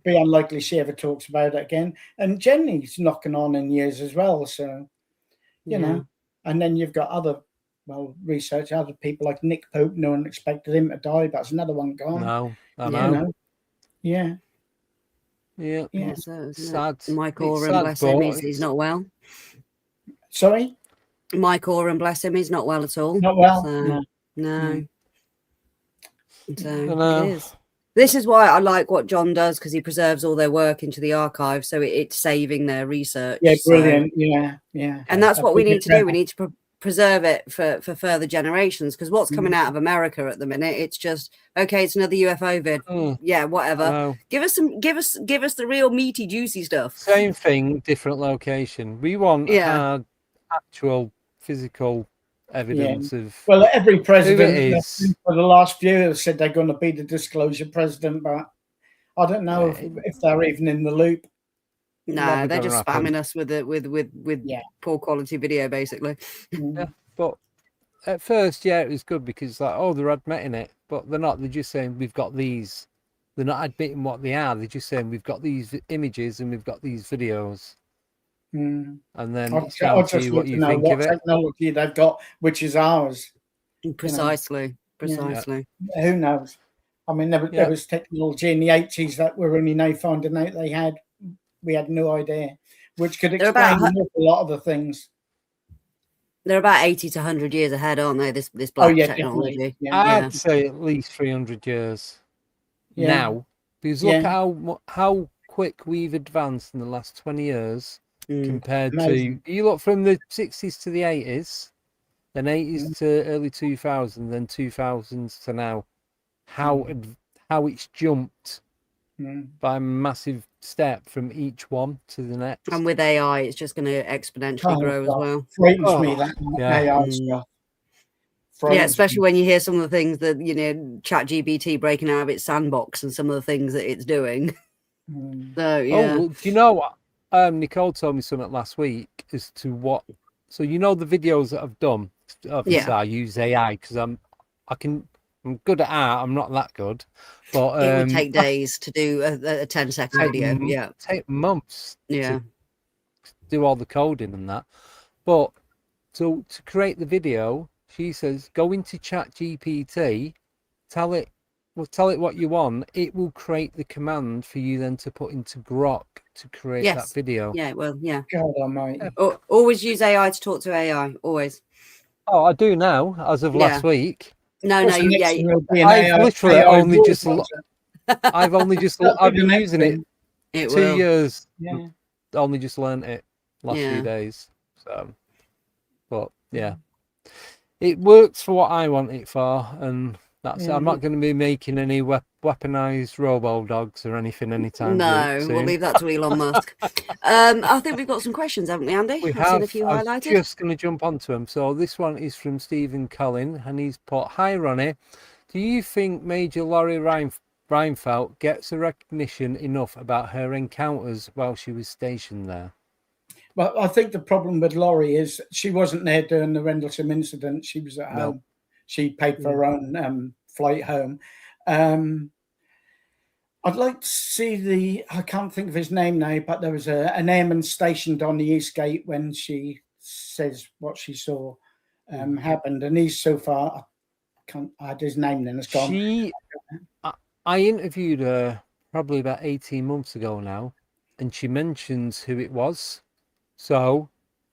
Speaker 5: unlikely she ever talks about it again. And Jenny's knocking on in years as well, so you know. And then you've got other research, other people like Nick Pope. No one expected him to die, but there's another one gone.
Speaker 3: No, I know.
Speaker 5: Yeah.
Speaker 3: Sad.
Speaker 4: Mike Oram, bless him, he's not well.
Speaker 5: Sorry?
Speaker 4: Mike Oram, bless him, he's not well at all.
Speaker 5: Not well?
Speaker 4: So, no. So it is. This is why I like what John does, because he preserves all their work into the archive, so it's saving their research.
Speaker 5: Yeah, brilliant. Yeah.
Speaker 4: And that's what we need to do. We need to preserve it for further generations, because what's coming out of America at the minute, it's just okay, it's another UFO vid. Whatever. Give us the real meaty juicy stuff.
Speaker 3: Same thing, different location. We want hard, actual physical evidence of
Speaker 5: every president for the last few years said they're going to be the disclosure president, but I don't know if they're even in the loop.
Speaker 4: No, they're just spamming us with poor quality video, basically.
Speaker 3: Yeah, but at first, it was good because they're admitting it, but they're not. They're just saying we've got these. They're not admitting what they are. They're just saying we've got these images and we've got these videos. And then it's down to you what you think of it.
Speaker 5: Technology they've got, which is ours.
Speaker 4: Precisely.
Speaker 5: Who knows? I mean, there was technology in the 80s that we're only now finding out they had. We had no idea, which could explain a lot of the things.
Speaker 4: They're about 80 to 100 years ahead, aren't they? This black technology.
Speaker 3: I'd say at least 300 years now, because look how quick we've advanced in the last 20 years. compared
Speaker 5: Amazing.
Speaker 3: to, you look from the 60s to the 80s, then 80s to early 2000s, then 2000s to now, how it's jumped by a massive step from each one to the next.
Speaker 4: And with AI, it's just going to exponentially grow as well.
Speaker 5: Frightens me, that
Speaker 3: yeah.
Speaker 5: AI stuff.
Speaker 4: Yeah, especially when you hear some of the things that, you know, ChatGPT breaking out of its sandbox and some of the things that it's doing. So, yeah.
Speaker 3: Oh, well, do you know what? Nicole told me something last week as to what. So you know the videos that I've done. Obviously, I use AI because I'm good at art. I'm not that good, but
Speaker 4: it would take days to do a 10-second video. Yeah,
Speaker 3: take months.
Speaker 4: Yeah,
Speaker 3: to do all the coding and that. But so to create the video, she says go into ChatGPT, tell it what you want. It will create the command for you then to put into Grok to create that video.
Speaker 4: Yeah, well, yeah.
Speaker 5: God almighty.
Speaker 4: Always use AI to talk to AI. Always.
Speaker 3: Oh, I do now, as of last week.
Speaker 4: No,
Speaker 5: What's the next thing will be an
Speaker 3: I've
Speaker 5: AI
Speaker 3: literally
Speaker 5: AI
Speaker 3: only
Speaker 5: voice
Speaker 3: just.
Speaker 5: answer?
Speaker 3: I've only just.
Speaker 5: That'll
Speaker 3: I've
Speaker 5: be the
Speaker 3: been
Speaker 5: next
Speaker 3: using it
Speaker 4: It
Speaker 3: 2
Speaker 4: will.
Speaker 3: years.
Speaker 5: Yeah.
Speaker 3: Only just learned it last
Speaker 4: Yeah.
Speaker 3: few days. So, but yeah, it works for what I want it for, and that's. I'm not going to be making any weaponized robo dogs or anything anytime
Speaker 4: No,
Speaker 3: soon.
Speaker 4: we'll leave that to Elon Musk. I think we've got some questions, haven't we, Andy?
Speaker 3: We
Speaker 4: I've
Speaker 3: have.
Speaker 4: seen a few
Speaker 3: I was
Speaker 4: highlighted.
Speaker 3: just going to jump onto them. So this one is from Stephen Cullen, and he's put, "Hi Ronnie, do you think Major Laurie Reinfeldt gets a recognition enough about her encounters while she was stationed there?"
Speaker 5: Well, I think the problem with Laurie is she wasn't there during the Rendlesham incident. She was at home. She paid for her own flight home. I'd like to see I can't think of his name now, but there was an airman stationed on the East Gate when she says what she saw happened. And he's so far, I can't add his name then, it's gone.
Speaker 3: I interviewed her probably about 18 months ago now, and she mentions who it was. So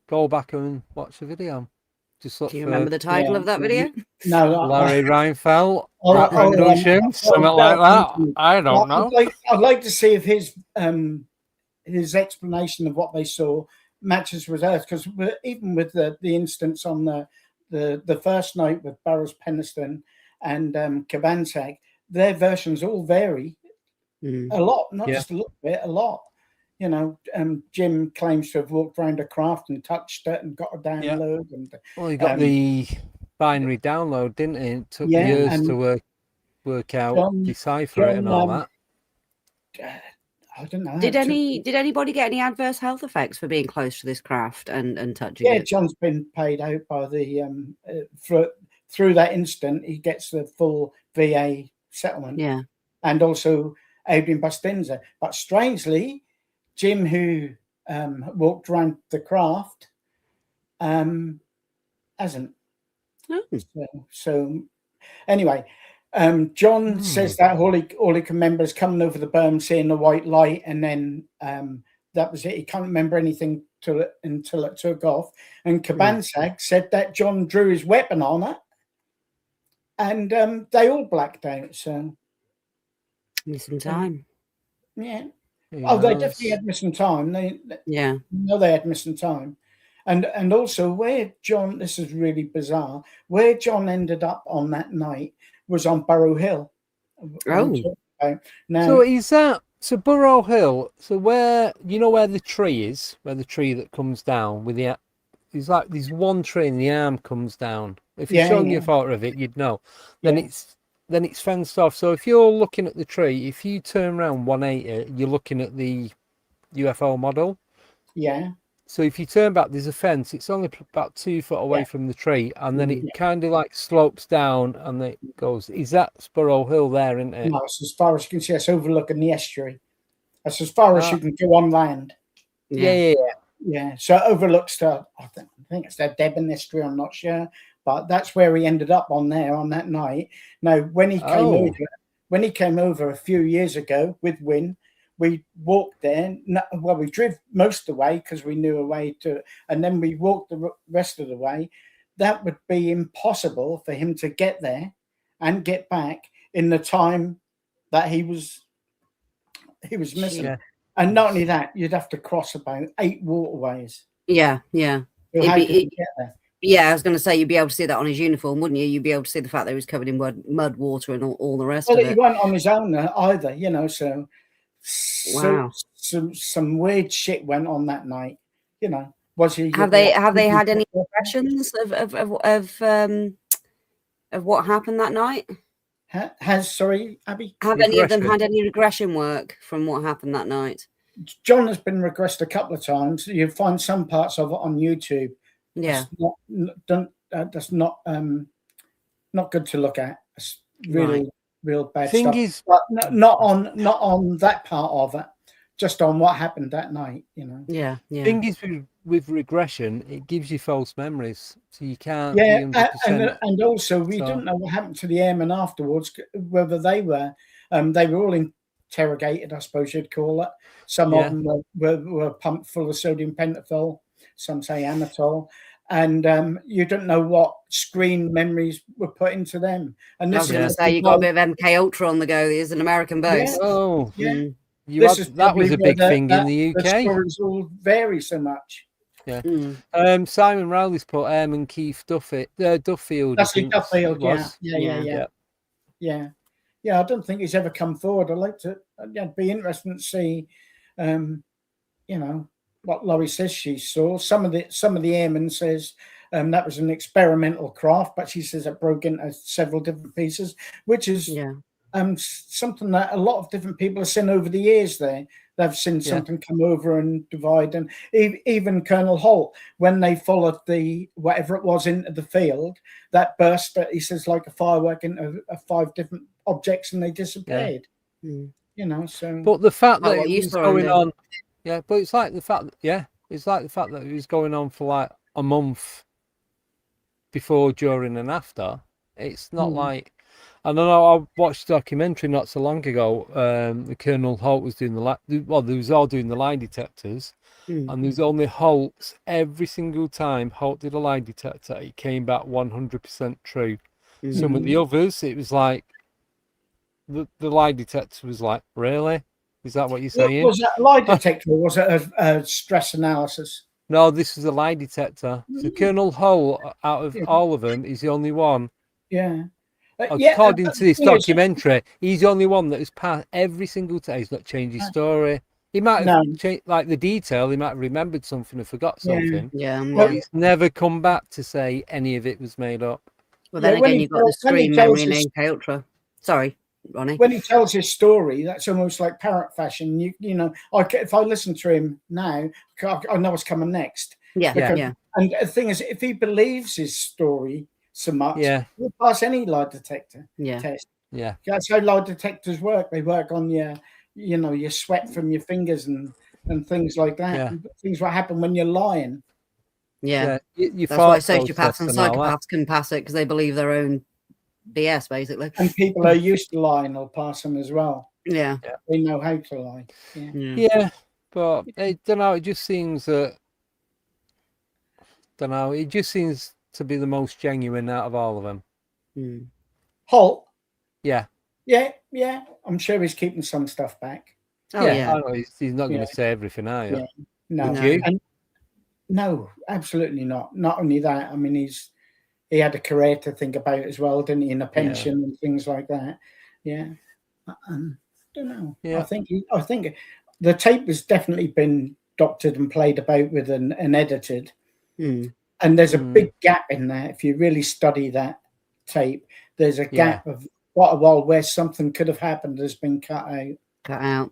Speaker 3: go back and watch the video. Just look.
Speaker 4: Do you remember the title of that video?
Speaker 5: No,
Speaker 3: Larry Reinfeldt,
Speaker 5: I'll
Speaker 3: Rendlesham, something like that. I don't know.
Speaker 5: I'd like to see if his explanation of what they saw matches with ours, because even with the instance on the first night with Burroughs Penniston and Cabansack, their versions all vary a lot, not just a little bit, a lot. You know, Jim claims to have walked around a craft and touched it and got a download. And
Speaker 3: well, he got the binary download, didn't he? It took years to work out, decipher it and all that.
Speaker 5: I don't know.
Speaker 4: Did anybody get any adverse health effects for being close to this craft and touching it?
Speaker 5: Yeah, John's been paid out by the through that incident. He gets the full VA settlement.
Speaker 4: Yeah,
Speaker 5: and also Adrian Bustinza. But strangely, Jim, who walked around the craft, hasn't. So anyway, John says that all he can remember is coming over the berm, seeing the white light, and then that was it. He can't remember anything until it took off. And Cabansack said that John drew his weapon on it, and they all blacked out. So
Speaker 4: missing time.
Speaker 5: Yeah. Oh, they definitely had missing time. They had missing time. And also where John, this is really bizarre, where John ended up on that night was on Burrow Hill. Now,
Speaker 3: so is that Burrow Hill? So where where the tree is, where the tree that comes down with the, it's like there's one tree and the arm comes down. If you're showing you a photo of it, you'd know. Then it's fenced off. So if you're looking at the tree, if you turn around 180, you're looking at the UFO model.
Speaker 5: Yeah.
Speaker 3: So if you turn back, there's a fence. It's only about 2 foot away from the tree, and then it kind of like slopes down, and it goes. Is that Burrow Hill there, isn't it?
Speaker 5: No, it's as far as you can see. It's overlooking the estuary. That's as far as you can go on land. Yeah. So it overlooks I think it's the Devon estuary. I'm not sure, but that's where he ended up on that night. Now, when he came over a few years ago with Wynne, we walked there. Well, we drove most of the way because we knew a way to, and then we walked the rest of the way. That would be impossible for him to get there and get back in the time that he was missing. And not only that, you'd have to cross about 8 waterways.
Speaker 4: Yeah.
Speaker 5: So
Speaker 4: It'd
Speaker 5: how
Speaker 4: be-
Speaker 5: could you get there?
Speaker 4: Yeah, I was going to say you'd be able to see that on his uniform, wouldn't you? You'd be able to see the fact that he was covered in mud, water, and all the rest
Speaker 5: Well,
Speaker 4: of
Speaker 5: he
Speaker 4: it.
Speaker 5: weren't on his own either, you know. So,
Speaker 4: Wow.
Speaker 5: some weird shit went on that night, you know. Was he?
Speaker 4: Have they had any impressions of what happened that night?
Speaker 5: Sorry, Abby?
Speaker 4: Have any of them
Speaker 3: Regression.
Speaker 4: had any regression work from what happened that night?
Speaker 5: John has been regressed a couple of times. You find some parts of it on YouTube.
Speaker 4: Yeah.
Speaker 5: That's not good to look at. It's really real bad
Speaker 3: Thing
Speaker 5: stuff.
Speaker 3: is-
Speaker 5: But not on that part of it. Just on what happened that night, you know.
Speaker 4: Yeah.
Speaker 3: Thing is, with regression, it gives you false memories, so you can't.
Speaker 5: Yeah,
Speaker 3: be 100%.
Speaker 5: and also we
Speaker 3: So-
Speaker 5: don't know what happened to the airmen afterwards. Whether they were all interrogated, I suppose you'd call it. Some of them were pumped full of sodium pentothal. Some say anatol, and you don't know what screen memories were put into them. And
Speaker 4: I
Speaker 5: this
Speaker 4: was going to
Speaker 5: is
Speaker 4: say you got a bit of MK Ultra on the go. There's an American base.
Speaker 3: Oh,
Speaker 5: Yeah.
Speaker 4: Mm.
Speaker 3: that was a big thing in the
Speaker 5: The
Speaker 3: UK.
Speaker 5: stories all vary so much.
Speaker 4: Mm.
Speaker 3: Simon Rowley's put Airman Keith Duffield. I
Speaker 5: That's
Speaker 3: think
Speaker 5: Duffield,
Speaker 3: it was.
Speaker 5: yeah. I don't think he's ever come forward. I'd like to. It'd be interesting to see, you know, what Laurie says she saw. Some of the airmen says that was an experimental craft, but she says it broke into several different pieces, which is something that a lot of different people have seen over the years. They've seen something come over and divide, and even Colonel Holt, when they followed the whatever it was into the field, that burst. He says like a firework into 5 different objects, and they disappeared.
Speaker 4: Mm.
Speaker 5: You know, so.
Speaker 3: But the fact
Speaker 4: Like
Speaker 3: that
Speaker 4: what
Speaker 3: it
Speaker 4: you
Speaker 3: was
Speaker 4: saw,
Speaker 3: going
Speaker 4: Andy.
Speaker 3: on, but it's like the fact, it's like the fact that it was going on for like a month before, during, and after. It's not like, I don't know. I watched a documentary not so long ago. The Colonel Holt was doing they was all doing the lie detectors, and there's only Holt's every single time Holt did a lie detector, it came back 100% true. Some of the others, it was like the lie detector was like, really? Is that what you're saying?
Speaker 5: Was that a lie detector or was it a stress analysis?
Speaker 3: No, this is a lie detector. So Colonel Holt, out of all of them, is the only one.
Speaker 5: Yeah.
Speaker 3: According to this documentary, he's the only one that has passed every single time. He's not changed his story. He might have changed, like the detail. He might have remembered something or forgot something. But he's never come back to say any of it was made up.
Speaker 4: Well, then again, you've got the screen memory and MK Ultra. Sorry, Ronnie.
Speaker 5: When he tells his story, that's almost like parrot fashion. You know, if I listen to him now, I know what's coming next.
Speaker 4: Yeah.
Speaker 5: And the thing is, if he believes his story so much, he'll pass any lie detector test.
Speaker 3: Yeah.
Speaker 5: That's how lie detectors work. They work on your sweat from your fingers and things like that.
Speaker 3: Yeah.
Speaker 5: Things what happen when you're lying.
Speaker 4: Yeah.
Speaker 3: You
Speaker 4: That's why sociopaths and psychopaths can pass it, because they believe their own BS, basically.
Speaker 5: And people who are used to lying will pass them as well.
Speaker 4: Yeah.
Speaker 5: They know how to lie.
Speaker 3: Yeah, but I don't know. It just seems that. Don't know. It just seems to be the most genuine out of all of them.
Speaker 5: Holt.
Speaker 3: Yeah.
Speaker 5: I'm sure he's keeping some stuff back.
Speaker 4: Oh, yeah.
Speaker 3: I know he's not going to say everything, are you?
Speaker 5: No.
Speaker 3: Would you?
Speaker 5: No, absolutely not. Not only that, I mean, he had a career to think about as well, didn't he? And a pension and things like that. Yeah. Don't know.
Speaker 3: Yeah.
Speaker 5: I think the tape has definitely been doctored and played about with and edited. And there's a big gap in there. If you really study that tape, there's a gap of quite a while where something could have happened has been cut out.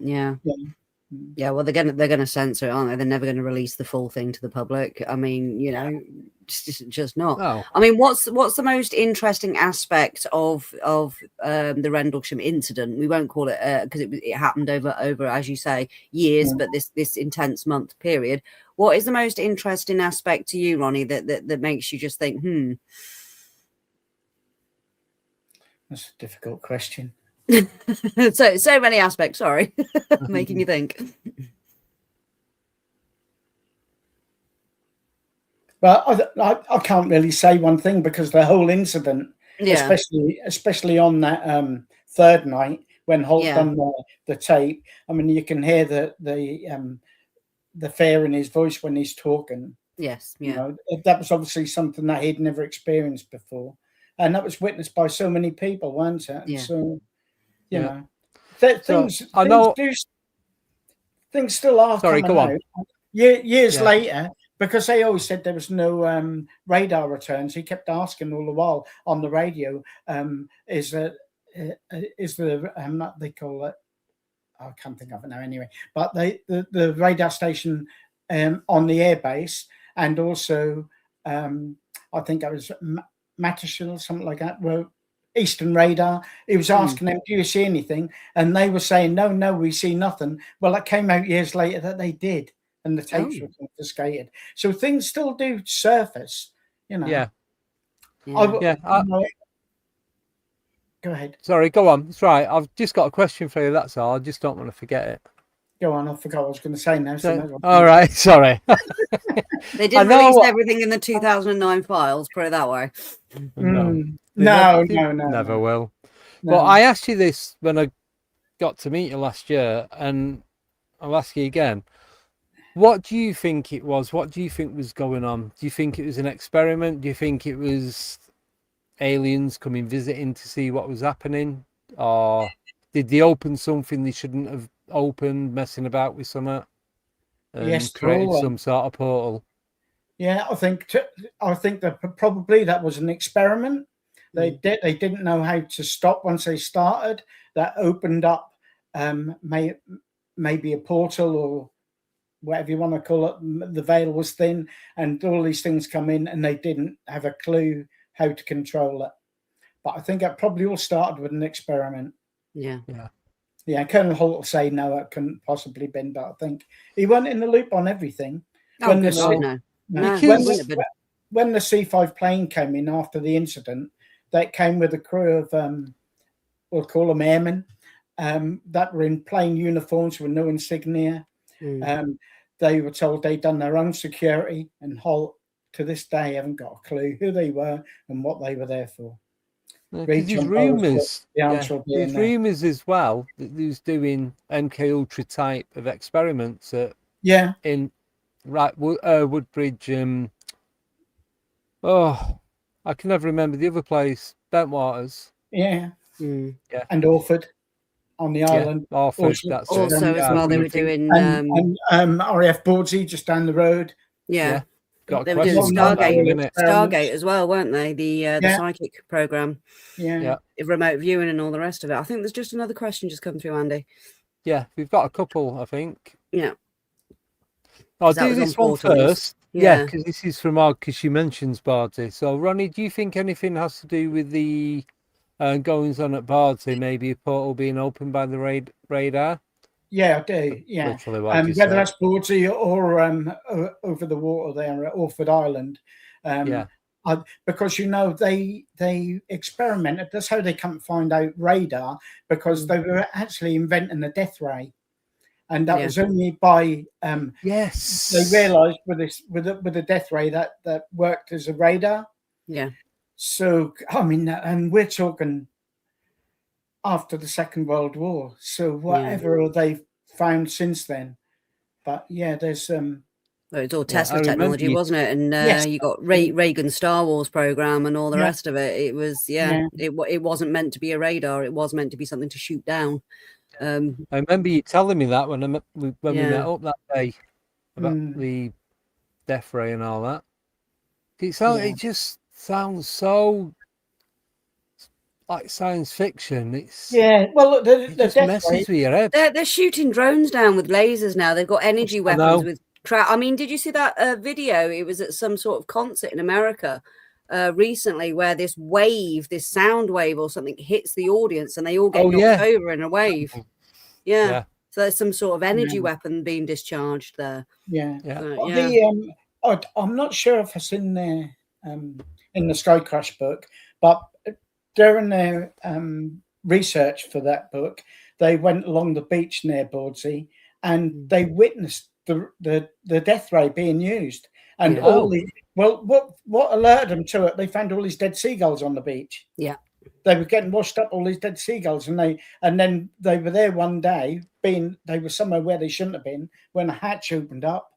Speaker 4: Yeah, well, they're gonna censor it, aren't they? They're never going to release the full thing to the public. I mean, you know, just not.
Speaker 3: No.
Speaker 4: I mean, what's the most interesting aspect of the Rendlesham incident? We won't call it because it happened over, as you say, years, but this intense month period. What is the most interesting aspect to you, Ronnie, that makes you just think,
Speaker 5: That's a difficult question.
Speaker 4: so many aspects, sorry. Making you think.
Speaker 5: Well, I can't really say one thing because the whole incident, especially on that third night when Holt
Speaker 4: Yeah.
Speaker 5: done the tape. I mean, you can hear the fear in his voice when he's talking.
Speaker 4: Yes.
Speaker 5: You
Speaker 4: Yeah.
Speaker 5: know, that was obviously something that he'd never experienced before, and that was witnessed by so many people, weren't it? And
Speaker 4: Yeah.
Speaker 5: so, you
Speaker 3: Yeah.
Speaker 5: know,
Speaker 3: So I know.
Speaker 5: things still are
Speaker 3: Sorry,
Speaker 5: coming
Speaker 3: go on.
Speaker 5: out years
Speaker 3: Yeah.
Speaker 5: later, because they always said there was no radar returns. He kept asking all the while on the radio, is there they call it, I can't think of it now anyway, but the radar station on the airbase, and also I think it was Mattershall, something like that, where Eastern Radar. He was asking them, "Do you see anything?" And they were saying, "No, we see nothing." Well, it came out years later that they did, and the tapes were confiscated. So things still do surface, you know.
Speaker 3: Yeah.
Speaker 4: Yeah.
Speaker 5: Go ahead.
Speaker 3: Sorry, go on. That's right. I've just got a question for you. That's all. I just don't want to forget it.
Speaker 5: Go on. I forgot what I was going to say now.
Speaker 3: All right. Sorry.
Speaker 4: They didn't release everything in the 2009 files, put it that way.
Speaker 3: No.
Speaker 5: No.
Speaker 3: Never will.
Speaker 5: No.
Speaker 3: But I asked you this when I got to meet you last year, and I'll ask you again. What do you think it was? What do you think was going on? Do you think it was an experiment? Do you think it was aliens coming visiting to see what was happening? Or did they open something they shouldn't have opened, messing about with something, and created some sort of portal?
Speaker 5: Yeah, I think that probably that was an experiment. They didn't know how to stop once they started. That opened up maybe a portal, or whatever you want to call it. The veil was thin, and all these things come in, and they didn't have a clue how to control it. But I think it probably all started with an experiment.
Speaker 4: Yeah.
Speaker 5: Colonel Holt will say no, it couldn't possibly been, but I think he wasn't in the loop on everything.
Speaker 4: Oh,
Speaker 5: When the C5 plane came in after the incident, that came with a crew of we'll call them airmen, that were in plain uniforms with no insignia. They were told they'd done their own security, and Holt to this day haven't got a clue who they were and what they were there for.
Speaker 3: There's rumours. There's rumours as well that he was doing MK Ultra type of experiments in Woodbridge. I can never remember the other place. Bentwaters.
Speaker 5: And Orford on the island.
Speaker 3: Orford,
Speaker 4: also as well, they were doing
Speaker 5: RAF Bordsey just down the road.
Speaker 4: Yeah.
Speaker 3: Got
Speaker 4: they were doing Stargate as well, weren't they? The psychic program. Remote viewing and all the rest of it. I think there's just another question just come through, Andy.
Speaker 3: Yeah, we've got a couple, I think.
Speaker 4: Yeah.
Speaker 3: I'll do this one first. Yeah, because this is from because she mentions Bardsey. So, Ronnie, do you think anything has to do with the goings on at Bardsey? Maybe a portal being opened by the radar?
Speaker 5: Yeah, I do. Yeah, whether that's Bardsey or over the water there at Orford Island. Because they experimented. That's how they can't find out radar, because they were actually inventing the death ray. And that was only by they realised with the death ray that worked as a radar.
Speaker 4: Yeah.
Speaker 5: So I mean, and we're talking after the Second World War. So whatever they've found since then, but there's
Speaker 4: well, it's all Tesla technology, wasn't it? And you got Reagan's Star Wars program and all the rest of it. It was it wasn't meant to be a radar. It was meant to be something to shoot down.
Speaker 3: I remember you telling me that when we met up that day about the death ray and all that. It just sounds so like science fiction. It's
Speaker 5: well, the
Speaker 3: just messes with your head.
Speaker 4: They're shooting drones down with lasers now. They've got energy weapons with I mean, did you see that video? It was at some sort of concert in America recently, where this sound wave or something hits the audience, and they all get knocked over in a wave. So there's some sort of energy weapon being discharged there.
Speaker 5: I'm not sure if it's in there in the Sky Crash book, but during their research for that book, they went along the beach near Bordsey, and they witnessed the death ray being used, and what alerted them to it? They found all these dead seagulls on the beach. they were getting washed up, all these dead seagulls, and then they were there one day, they were somewhere where they shouldn't have been, when a hatch opened up,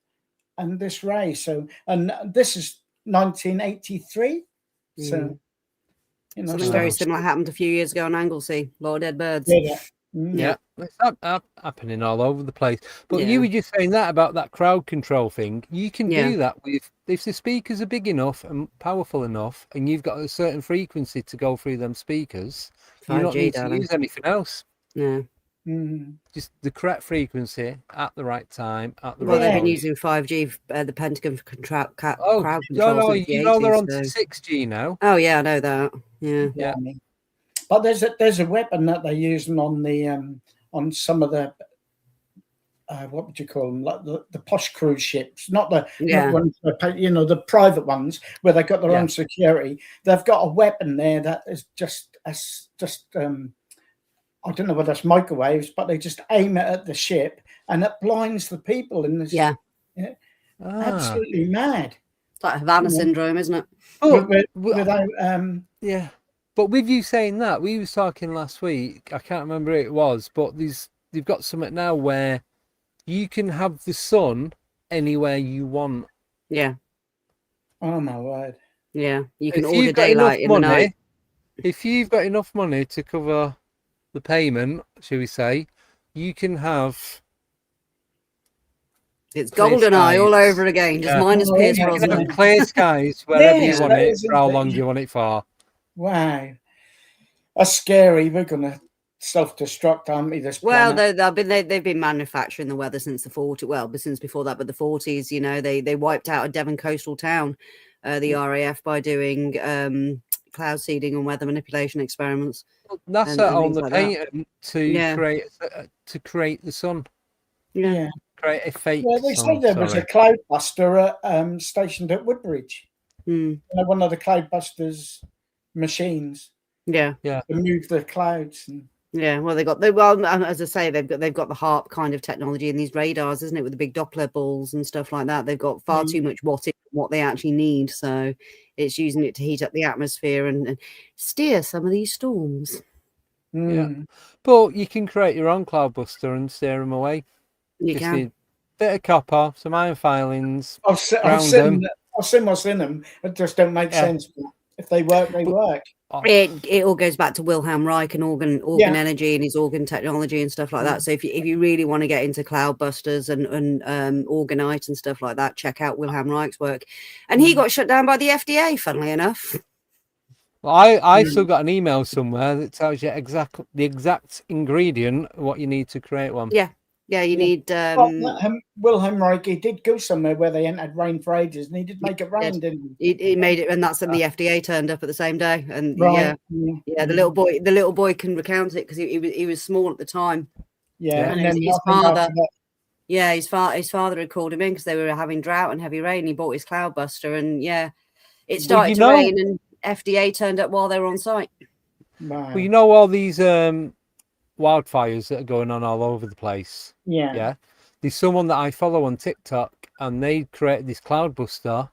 Speaker 5: and this ray. So, and this is 1983. So,
Speaker 4: Something very similar happened a few years ago on Anglesey. A lot of dead birds.
Speaker 5: Yeah.
Speaker 3: Yeah, it's happening all over the place. But you were just saying that about that crowd control thing. You can do that with, if the speakers are big enough and powerful enough, and you've got a certain frequency to go through them speakers, you don't need to use anything else.
Speaker 4: Yeah.
Speaker 3: Just the correct frequency at the right time, at the
Speaker 4: Well,
Speaker 3: right
Speaker 4: they've been
Speaker 3: point.
Speaker 4: using 5G, the Pentagon for crowd
Speaker 3: Oh,
Speaker 4: control.
Speaker 3: no,
Speaker 4: since the
Speaker 3: you know they're
Speaker 4: 80s,
Speaker 3: on to 6G now.
Speaker 4: Oh, yeah, I know that. Yeah.
Speaker 5: But there's a weapon that they're using on the on some of the what would you call them, like the posh cruise ships, not the ones, the private ones where they've got their own security. They've got a weapon there that is just I don't know whether that's microwaves, but they just aim it at the ship and it blinds the people in this. Absolutely mad.
Speaker 4: It's like Havana syndrome, isn't it?
Speaker 5: Without
Speaker 3: But with you saying that, we was talking last week, I can't remember who it was, but they've got something now where you can have the sun anywhere you want.
Speaker 4: Yeah.
Speaker 5: Oh my word.
Speaker 4: Yeah. You can order daylight in the night.
Speaker 3: If you've got enough money to cover the payment, shall we say, you can have...
Speaker 4: It's golden eye all over again, just minus Pierce Brosnan.
Speaker 3: Clear skies wherever you want it, for how long you want it for.
Speaker 5: Wow. That's scary. We're going to self-destruct, aren't we?
Speaker 4: They've been manufacturing the weather since the 40s. Well, since before that, but the 40s, they wiped out a Devon coastal town, the RAF, by doing cloud seeding and weather manipulation experiments.
Speaker 3: NASA owned the patent to create the sun.
Speaker 5: Yeah.
Speaker 3: Create a fake
Speaker 5: Well, they
Speaker 3: sun,
Speaker 5: said there was a cloudbuster stationed at Woodbridge. One of the cloudbusters machines.
Speaker 4: Yeah.
Speaker 5: To move the clouds.
Speaker 4: Well, as I say, they've got the HARP kind of technology in these radars, isn't it, with the big Doppler balls and stuff like that. They've got far too much wattage from what they actually need, so it's using it to heat up the atmosphere and steer some of these storms.
Speaker 3: Yeah, but you can create your own cloudbuster and steer them away.
Speaker 4: You can.
Speaker 3: Need a bit of copper, some iron filings.
Speaker 5: I've seen what's in them. It just don't make sense. If they work, they work.
Speaker 4: It all goes back to Wilhelm Reich and organ energy and his organ technology and stuff like that. So if you really want to get into cloudbusters and orgonite and stuff like that, check out Wilhelm Reich's work. And he got shut down by the FDA, funnily enough.
Speaker 3: Well, I still got an email somewhere that tells you the exact ingredient what you need to create one.
Speaker 4: Yeah, you need.
Speaker 5: Wilhelm Reich, he did go somewhere where they hadn't had rain for ages, and he did make it rain, didn't he?
Speaker 4: He made it, and that's when the FDA turned up at the same day. And
Speaker 5: the
Speaker 4: little boy can recount it because he was small at the time.
Speaker 5: Yeah,
Speaker 4: and then his father. Yeah, his father had called him in because they were having drought and heavy rain. He bought his cloudbuster, and it started to rain, and FDA turned up while they were on site.
Speaker 3: Wow. Well, all these wildfires that are going on all over the place. Yeah. There's someone that I follow on TikTok, and they created this cloudbuster,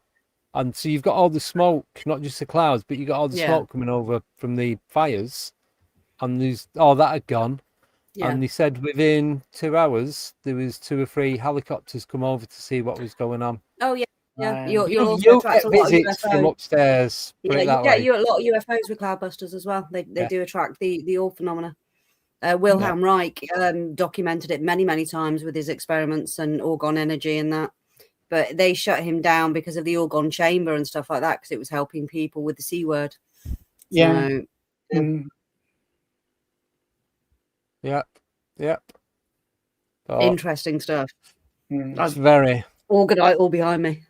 Speaker 3: and so you've got all the smoke, not just the clouds, but you got all the smoke coming over from the fires, and there's all that had gone. And they said within 2 hours there was 2 or 3 helicopters come over to see what was going on.
Speaker 4: Oh yeah. You'll
Speaker 3: get visits from upstairs.
Speaker 4: Yeah, you get a lot of UFOs with cloudbusters as well. They do attract the all phenomena. Wilhelm Reich documented it many times with his experiments and orgon energy and that, but they shut him down because of the orgon chamber and stuff like that, because it was helping people with the C word.
Speaker 3: Yep.
Speaker 4: Interesting stuff.
Speaker 3: That's very
Speaker 4: orgonite all behind me.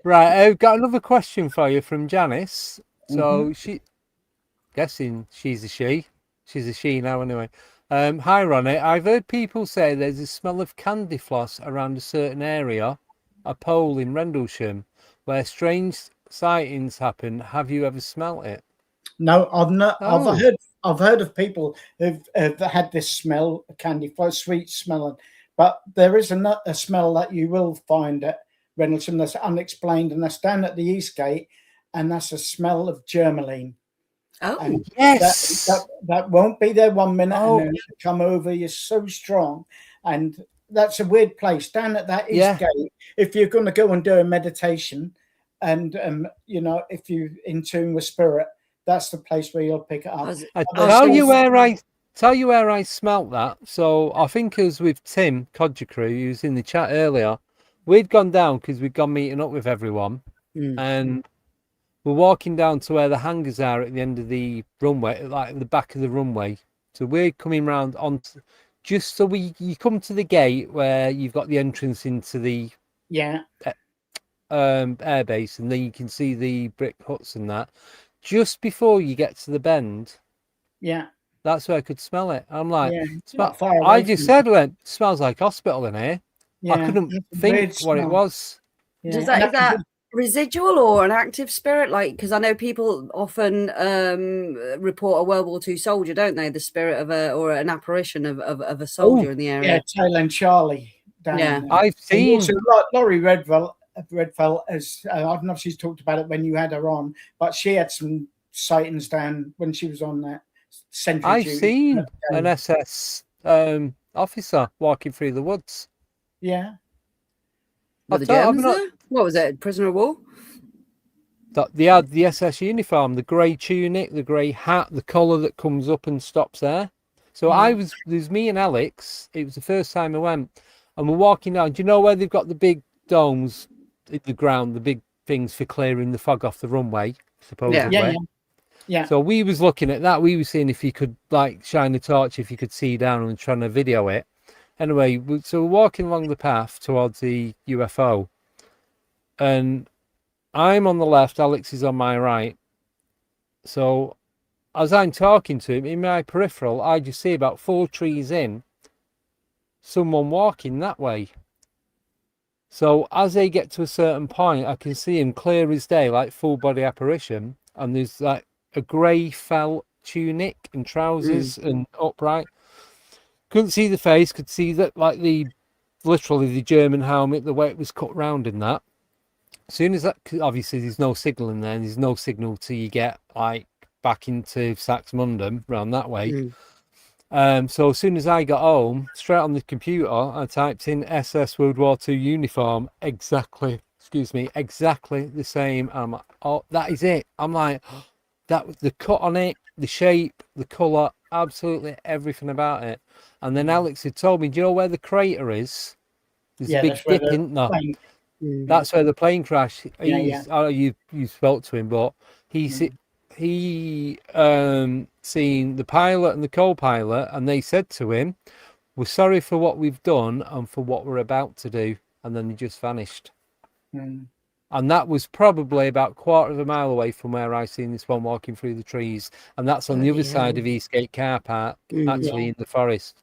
Speaker 3: Right, I've got another question for you from Janice. So guessing she's a she. She's a she now anyway. Hi Ronnie, I've heard people say there's a smell of candy floss around a certain area, a pole in Rendlesham, where strange sightings happen. Have you ever smelt it?
Speaker 5: No, I've not. I've heard of people who've had this smell, a candy floss, sweet smelling, but there is a smell that you will find at Rendlesham that's unexplained, and that's down at the East Gate. and that's a smell of germaline.
Speaker 4: Oh,
Speaker 5: And
Speaker 3: Yes.
Speaker 5: that won't be there 1 minute,
Speaker 3: Oh.
Speaker 5: and then it'll come over you so strong. And that's a weird place down at that east gate. If you're going to go and do a meditation, and you know, if you're in tune with spirit, that's the place where you'll pick it up.
Speaker 3: I tell you where I smelt that. So I think it was with Tim Codgercrew, who was in the chat earlier. We'd gone down because we'd gone meeting up with everyone, and we're walking down to where the hangars are at the end of the runway, like at the back of the runway. So we're coming round on, just so you come to the gate where you've got the entrance into the airbase, and then you can see the brick huts and that. Just before you get to the bend, that's where I could smell it. I'm like, I just said, smells like hospital in here. I couldn't think what it was.
Speaker 4: Is that residual or an active spirit? Like, because I know people often report a World War II soldier, don't they? The spirit of or an apparition of a soldier in the area.
Speaker 5: Yeah, Taylor and Charlie.
Speaker 3: I've seen.
Speaker 5: Also, Laurie Redfell, as I don't know if she's talked about it when you had her on, but she had some sightings down when she was on that sentry
Speaker 3: I've
Speaker 5: duty.
Speaker 3: seen an SS officer walking through the woods.
Speaker 5: Yeah.
Speaker 4: With the Germans there? What was it? Prisoner of war?
Speaker 3: They had the SS uniform, the grey tunic, the grey hat, the collar that comes up and stops there. So there's me and Alex. It was the first time I went, and we're walking down. Do you know where they've got the big domes in the ground, the big things for clearing the fog off the runway, supposedly?
Speaker 5: Yeah.
Speaker 3: So we was looking at that. We were seeing if you could like shine a torch, if you could see down, and trying to video it. Anyway, so we're walking along the path towards the UFO, and I'm on the left, Alex is on my right. So as I'm talking to him, in my peripheral, I just see about 4 trees in, someone walking that way. So as they get to a certain point, I can see him clear as day, like full body apparition, and there's like a grey felt tunic and trousers and upright. Couldn't see the face, could see that like literally the German helmet, the way it was cut round in that. As soon as that, obviously there's no signal in there, and there's no signal till you get like back into Saxmundham round that way. So as soon as I got home, straight on the computer, I typed in SS World War II uniform, exactly the same. I'm like, oh, that is it. I'm like, that was the cut on it, the shape, the colour, absolutely everything about it. And then Alex had told me, do you know where the crater is? There's a big dip in there. That's where the plane crashed. Oh, you spoke to him, but he seen the pilot and the co-pilot, and they said to him, we're sorry for what we've done and for what we're about to do. And then they just vanished. And that was probably about 1/4 mile away from where I seen this one walking through the trees. And that's on the other side of Eastgate Car Park, actually in the forest.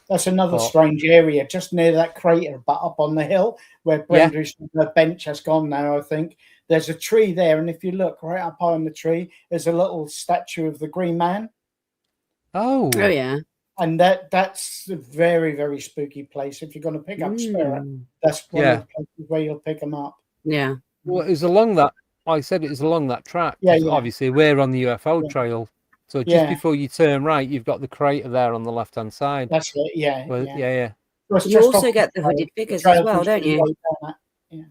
Speaker 5: That's another strange area, just near that crater, but up on the hill where Brenda's bench has gone now, I think. There's a tree there, and if you look right up high on the tree, there's a little statue of the Green Man.
Speaker 3: Oh
Speaker 4: yeah.
Speaker 5: And that's a very, very spooky place. If you're going to pick up spirit, that's one of the places where you'll pick them up.
Speaker 4: Yeah.
Speaker 3: Well, it was along that, like I said, it was along that track. Obviously, we're on the UFO trail. So just before you turn right, you've got the crater there on the left-hand side.
Speaker 5: That's it, yeah.
Speaker 4: You also get the hooded figures as well, don't you?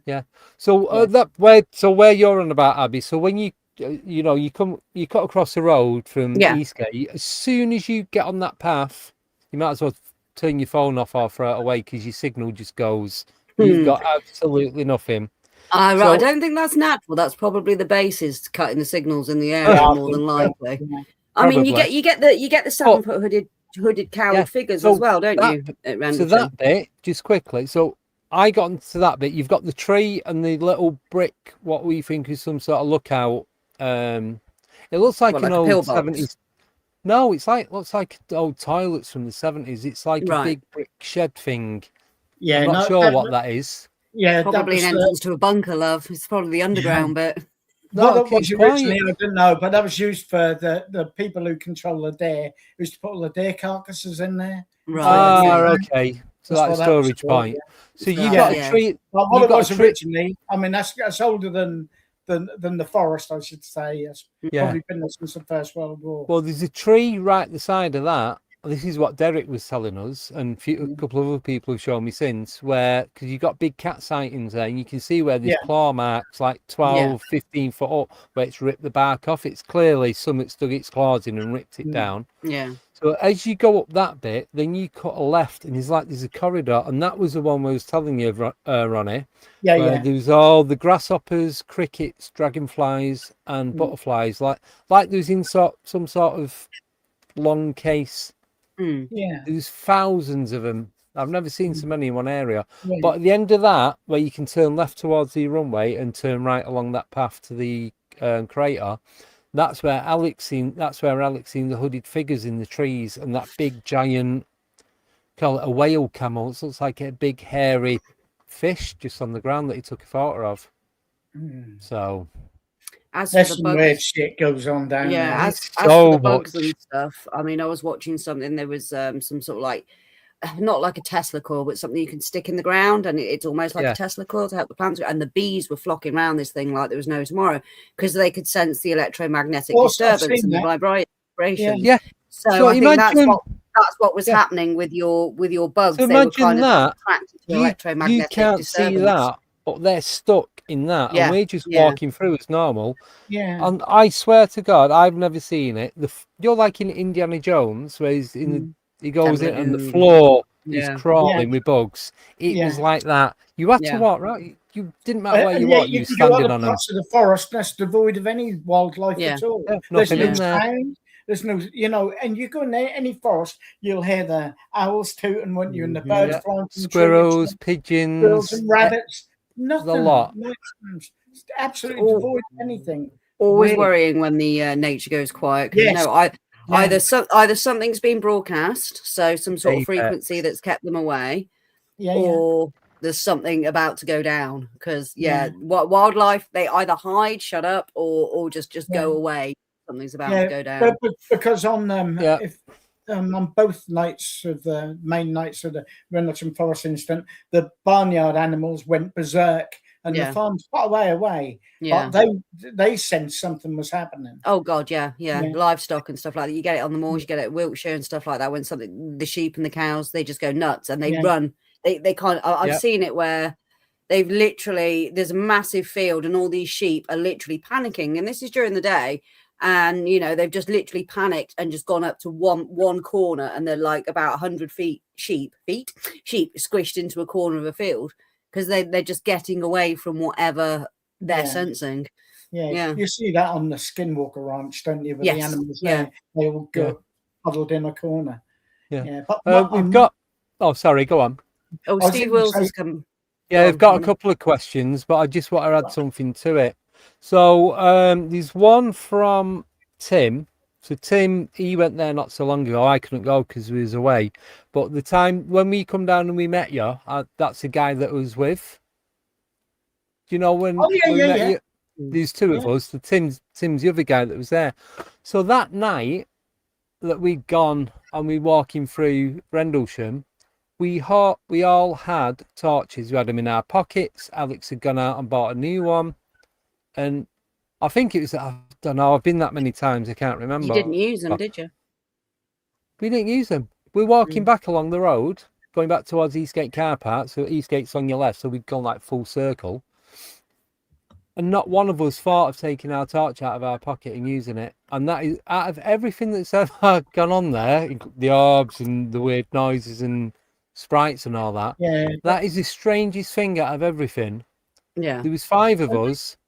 Speaker 3: Yeah. So where you're on about, Abby, so when you cut across the road from Eastgate, as soon as you get on that path, you might as well turn your phone off or throw it away because your signal just goes. You've got absolutely nothing.
Speaker 4: Right. I don't think that's natural. That's probably the bases cutting the signals in the area more than likely. I mean, you get the 7-foot hooded cowled figures as well, don't you? At Rendlesham?
Speaker 3: So that bit, just quickly. So I got into that bit. You've got the tree and the little brick. What we think is some sort of lookout. It looks like an old 70s. No, looks like old toilets from the 70s. It's like a big brick shed thing.
Speaker 5: Yeah,
Speaker 3: I'm not sure what that is.
Speaker 5: Yeah,
Speaker 4: probably an entrance to a bunker, love. It's probably the underground bit.
Speaker 5: No, that was originally, I didn't know, but that was used for the people who control the deer. Used to put all the deer carcasses in there.
Speaker 3: Right. Okay. So that's a storage point. So you've got a tree.
Speaker 5: Well, what it was originally, I mean, that's older than than the forest, I should say. It's
Speaker 3: Yeah.
Speaker 5: probably been there since the First World War.
Speaker 3: Well, there's a tree right the side of that. This is what Derek was telling us, and a couple of other people have shown me since, where, because you've got big cat sightings there, and you can see where there's claw marks, like 12, 15 foot up, where it's ripped the bark off. It's clearly something stuck its claws in and ripped it down.
Speaker 4: Yeah.
Speaker 3: So as you go up that bit, then you cut a left, and there's a corridor, and that was the one where I was telling you, Ronnie, where there's all the grasshoppers, crickets, dragonflies, and butterflies, like there's in some sort of long case.
Speaker 5: Yeah,
Speaker 3: There's thousands of them. I've never seen so many in one area. But at the end of that, where you can turn left towards the runway and turn right along that path to the crater, that's where Alex seen the hooded figures in the trees, and that big giant, call it a whale camel. It looks like a big hairy fish just on the ground that he took a photo of. So
Speaker 4: As
Speaker 5: there's
Speaker 4: for the
Speaker 5: some
Speaker 4: bugs,
Speaker 5: weird shit goes on down there.
Speaker 4: as
Speaker 3: so
Speaker 4: for the bugs
Speaker 3: much.
Speaker 4: and stuff, I mean, I was watching something. There was some sort of like, not like a Tesla coil, but something you can stick in the ground, and it's almost like a Tesla coil to help the plants. And the bees were flocking around this thing like there was no tomorrow, because they could sense the electromagnetic disturbance and the vibration.
Speaker 3: Yeah.
Speaker 4: So I think that's what was happening with your bugs.
Speaker 3: So
Speaker 4: they were
Speaker 3: imagine
Speaker 4: kind
Speaker 3: that.
Speaker 4: of attracted to
Speaker 3: You
Speaker 4: electromagnetic
Speaker 3: can't
Speaker 4: disturbance.
Speaker 3: see that, but they're stuck in that, and we're just walking through as normal.
Speaker 5: Yeah,
Speaker 3: And I swear to God, I've never seen it. You're like in Indiana Jones, where he's he goes in and the floor is crawling with bugs. It was like that. You had to walk right. You didn't matter where you walked. You were standing on them.
Speaker 5: Parts of the forest that's devoid of any wildlife at all. There's
Speaker 3: Nothing
Speaker 5: no
Speaker 3: in there.
Speaker 5: sound. There's no, and you go in any forest, you'll hear the owls tooting when you're in the birds flying, from
Speaker 3: squirrels,
Speaker 5: the tree,
Speaker 3: pigeons,
Speaker 5: squirrels and rabbits. Nothing.
Speaker 3: a lot.
Speaker 5: No sounds. It's absolutely devoid of anything.
Speaker 4: Always
Speaker 5: Weird.
Speaker 4: worrying when the nature goes quiet. Because either something's been broadcast, so some sort of frequency that's kept them away, or there's something about to go down. Because wildlife, they either hide, shut up, or just go away. Something's about to go down.
Speaker 5: But because on on both nights of the main nights of the Rendlesham Forest Incident, the barnyard animals went berserk, and the farm's quite a way away.
Speaker 4: Yeah.
Speaker 5: But they sensed something was happening.
Speaker 4: Oh God, yeah. Livestock and stuff like that. You get it on the moors, you get it at Wiltshire and stuff like that. When the sheep and the cows, they just go nuts and they run. They can't. I've seen it where they've literally, there's a massive field and all these sheep are literally panicking, and this is during the day. And they've just literally panicked and just gone up to one corner, and they're like about 100 feet sheep squished into a corner of a field, because they're just getting away from whatever they're sensing.
Speaker 5: You see that on the Skinwalker Ranch, don't you? With the animals there, they all go huddled in a corner. But
Speaker 3: we've got. Oh, sorry, go on.
Speaker 4: Oh, Steve Wills has come.
Speaker 3: Yeah, I've got a couple of questions, but I just want to add something to it. So there's one from Tim. So Tim, he went there not so long ago. I couldn't go because we was away. But the time when we come down and we met you, that's the guy that was with. Do you know when we met you? There's two of us. So Tim's the other guy that was there. So that night that we'd gone and we walking through Rendlesham, we all had torches. We had them in our pockets. Alex had gone out and bought a new one. And I think it was, I don't know, I've been that many times, I can't remember.
Speaker 4: You didn't use them, did you?
Speaker 3: We didn't use them. We're walking back along the road, going back towards Eastgate car park. So Eastgate's on your left, so we'd gone like full circle. And not one of us thought of taking our torch out of our pocket and using it. And that is, out of everything that's ever gone on there, the orbs and the weird noises and sprites and all that, that is the strangest thing out of everything.
Speaker 4: Yeah.
Speaker 3: There was 5 of us,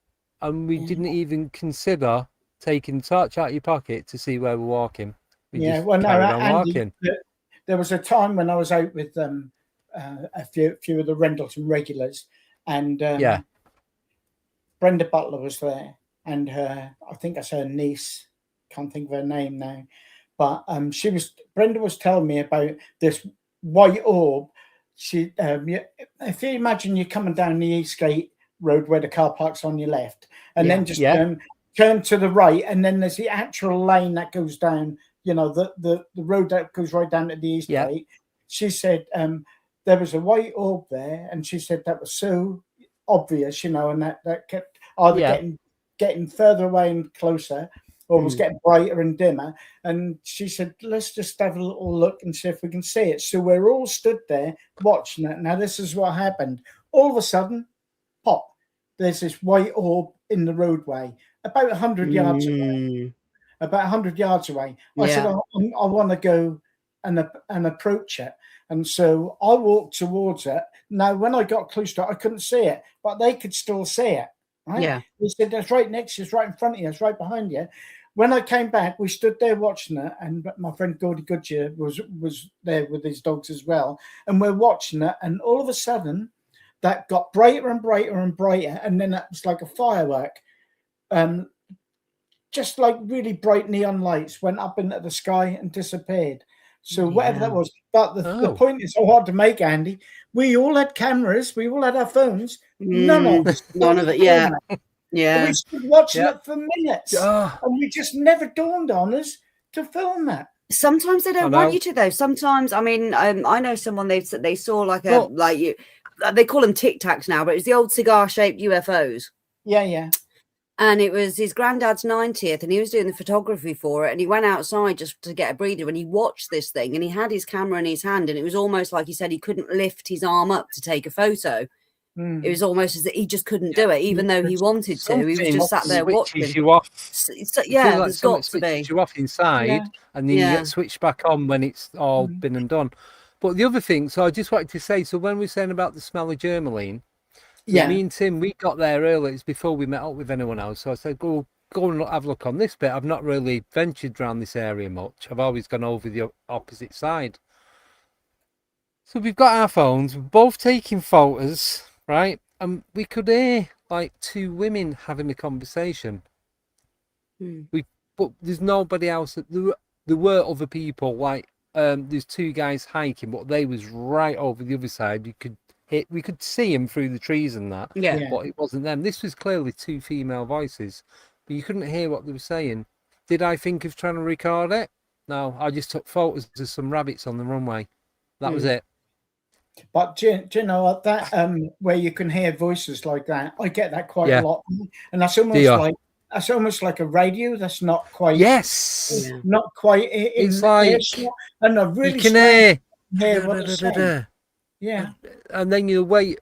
Speaker 3: and we didn't even consider taking the torch out of your pocket to see where we're walking. We just carried on walking.
Speaker 5: There was a time when I was out with a few of the Rendlesham regulars, and Brenda Butler was there, and I think that's her niece. Can't think of her name now, but Brenda was telling me about this white orb. She, if you imagine you're coming down the Eastgate road where the car park's on your left, and then just turn to the right, and then there's the actual lane that goes down, the road that goes right down to the Eastgate. She said there was a white orb there, and she said that was so obvious, and that kept either getting getting further away and closer, or was getting brighter and dimmer. And she said, let's just have a little look and see if we can see it. So we're all stood there watching it. Now, this is what happened. All of a sudden, pop, there's this white orb in the roadway, about 100 yards away. About 100 yards away. I said, I want to go and approach it. And so I walked towards it. Now, when I got close to it, I couldn't see it, but they could still see it. Right?
Speaker 4: Yeah.
Speaker 5: He said, that's right next to you, it's right in front of you, it's right behind you. When I came back, we stood there watching it, and my friend Gordy Goodyear was there with his dogs as well. And we're watching it, and all of a sudden, that got brighter and brighter and brighter, and then it was like a firework. Just like really bright neon lights went up into the sky and disappeared. So whatever that was, but the point is so hard to make, Andy. We all had cameras, we all had our phones. None of it.
Speaker 4: Yeah.
Speaker 5: We stood watching it for minutes, and we just never dawned on us to film it.
Speaker 4: Sometimes they don't want you to, though. Sometimes, I mean, I know someone they saw like they call them Tic Tacs now, but it's the old cigar-shaped UFOs.
Speaker 5: Yeah.
Speaker 4: And it was his granddad's 90th, and he was doing the photography for it. And he went outside just to get a breather, and he watched this thing, and he had his camera in his hand, and it was almost like he said he couldn't lift his arm up to take a photo. It was almost as if he just couldn't do it, even though he wanted to. He was just sat there watching.
Speaker 3: You off.
Speaker 4: There's got to be.
Speaker 3: You off inside, and then you get switched back on when it's all been and done. But the other thing, so I just wanted to say, so when we're saying about the smell of germaline, me and Tim, we got there early. It's before we met up with anyone else. So I said, go and have a look on this bit. I've not really ventured around this area much. I've always gone over the opposite side. So we've got our phones. We're both taking photos, right? And we could hear like two women having a conversation. But there's nobody else. There were other people. Like there's two guys hiking, but they was right over the other side. We could see them through the trees and that, but it wasn't them. This was clearly two female voices, but you couldn't hear what they were saying. Did I think of trying to record it? No, I just took photos of some rabbits on the runway. That was it.
Speaker 5: But do you know what, that where you can hear voices like that, I get that quite a lot, and that's almost like a radio. That's not quite.
Speaker 3: Yes.
Speaker 5: Not quite.
Speaker 3: It's like,
Speaker 5: and I really
Speaker 3: you can
Speaker 5: hear what they're saying. Yeah,
Speaker 3: and then you wait,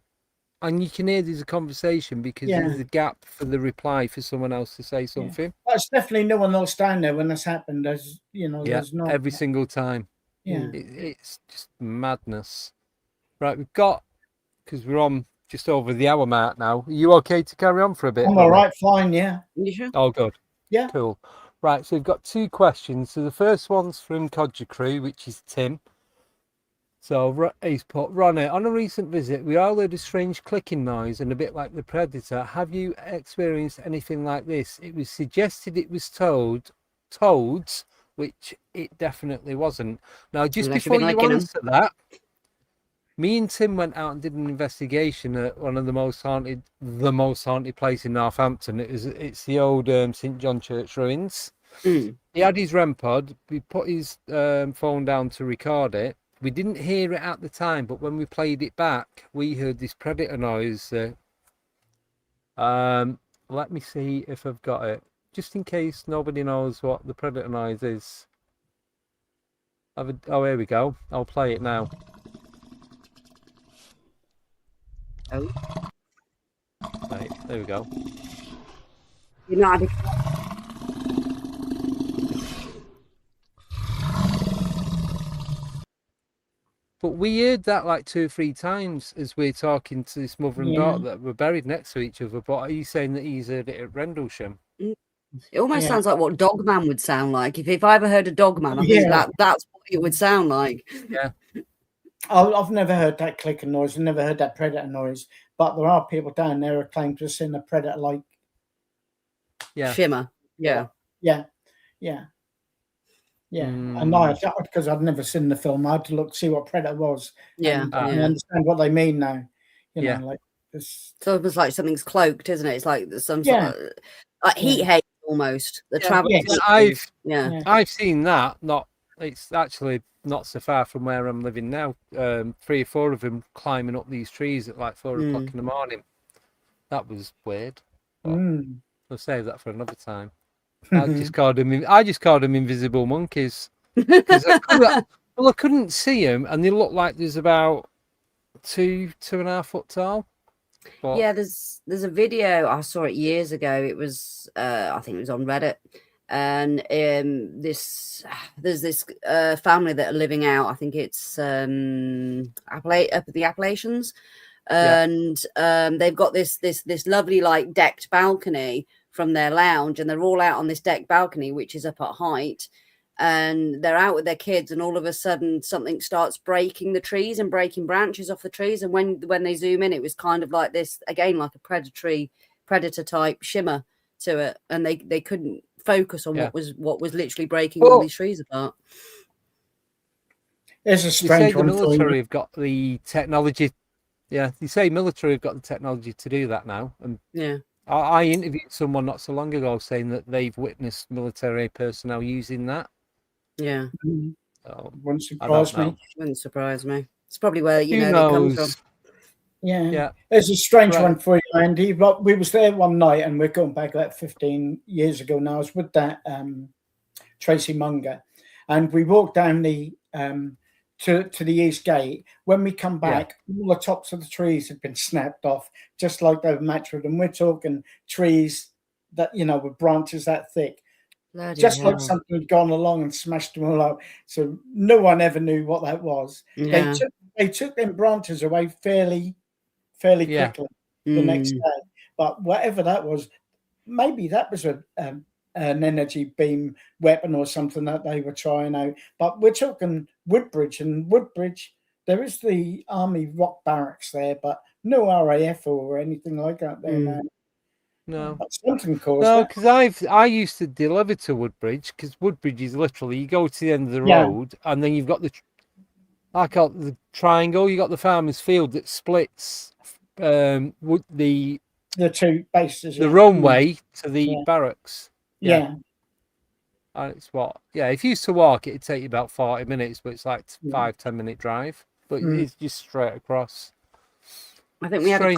Speaker 3: and you can hear there's a conversation because there's a gap for the reply for someone else to say something.
Speaker 5: That's definitely no one else down there when this happened. There's there's not
Speaker 3: every single time.
Speaker 5: Yeah,
Speaker 3: it's just madness. Right, we've got, because we're on just over the hour mark now. Are you okay to carry on for a bit?
Speaker 5: I'm all right, fine. Yeah.
Speaker 4: You sure?
Speaker 3: Oh, good.
Speaker 5: Yeah.
Speaker 3: Cool. Right, so we've got two questions. So the first one's from Codger Crew, which is Tim. So he's put, Ronnie, on a recent visit, we all heard a strange clicking noise and a bit like the Predator. Have you experienced anything like this? It was suggested it was toads, which it definitely wasn't. Now, just before you answer that, me and Tim went out and did an investigation at one of the most haunted place in Northampton. It's the old St John Church ruins. He had his REM pod. We put his phone down to record it. We didn't hear it at the time, but when we played it back, we heard this predator noise. Let me see if I've got it, just in case nobody knows what the predator noise is. Oh, here we go. I'll play it now.
Speaker 4: Oh.
Speaker 3: Right, there we go.
Speaker 4: You're not.
Speaker 3: But we heard that like 2 or 3 times as we're talking to this mother and daughter that were buried next to each other. But are you saying that he's heard it at Rendlesham?
Speaker 4: It almost sounds like what Dogman would sound like. If I ever heard a Dogman, I think that's what it would sound like.
Speaker 3: Yeah.
Speaker 5: I've never heard that clicking noise. I've never heard that predator noise. But there are people down there who claim to have seen a predator like
Speaker 4: shimmer. Yeah.
Speaker 5: And I, because I'd never seen the film, I had to look see what predator was.
Speaker 4: Yeah.
Speaker 5: I understand what they mean now. You know, like this.
Speaker 4: So it was like something's cloaked, isn't it? It's like some sort of like heat haze almost. The travel.
Speaker 3: I've seen that. It's actually not so far from where I'm living now. 3 or 4 of them climbing up these trees at like 4 o'clock in the morning. That was weird. I'll save that for another time. I just called them invisible monkeys. 'Cause I couldn't see them, and they look like there's about 2.5 foot tall. But
Speaker 4: Yeah, there's a video I saw it years ago. It was I think it was on Reddit, and there's this family that are living out. I think it's up at the Appalachians, and they've got this lovely like decked balcony from their lounge, and they're all out on this decked balcony, which is up at height. And they're out with their kids, and all of a sudden something starts breaking the trees and breaking branches off the trees. And when they zoom in, it was kind of like this again, like a predator type shimmer to it, and they couldn't focus on what was literally breaking all these trees apart.
Speaker 5: It's a strange one.
Speaker 3: The military have got the technology. Yeah, you say military have got the technology to do that now, and
Speaker 4: yeah.
Speaker 3: I interviewed someone not so long ago saying that they've witnessed military personnel using that.
Speaker 4: Yeah.
Speaker 5: Wouldn't surprise me.
Speaker 4: Wouldn't surprise me. It's probably where
Speaker 3: Who
Speaker 4: they come from.
Speaker 5: Yeah. It's a strange one for you, Andy. But we was there one night, and we're going back like 15 years ago now. I was with that Tracy Munger, and we walked down the to the east gate. When we come back, all the tops of the trees had been snapped off, just like they were matched. And we're talking trees that with branches that thick.
Speaker 4: Bloody
Speaker 5: just
Speaker 4: hell.
Speaker 5: like something had gone along and smashed them all up. So no one ever knew what that was.
Speaker 4: Yeah.
Speaker 5: They took them branches away fairly quickly the next day. But whatever that was, maybe that was an energy beam weapon or something that they were trying out. But we're talking Woodbridge, and Woodbridge, there is the Army Rock Barracks there, but no RAF or anything like that there now.
Speaker 3: No,
Speaker 5: but something caused
Speaker 3: no,
Speaker 5: it.
Speaker 3: because I used to deliver to Woodbridge, because Woodbridge is literally, you go to the end of the road, and then you've got I call it the triangle. You got the farmer's field that splits the
Speaker 5: two bases,
Speaker 3: the runway to the barracks.
Speaker 5: Yeah.
Speaker 3: And it's if you used to walk, it'd take you about 40 minutes, but it's like 5-10 minute drive. But it's just straight across.
Speaker 4: I think we had a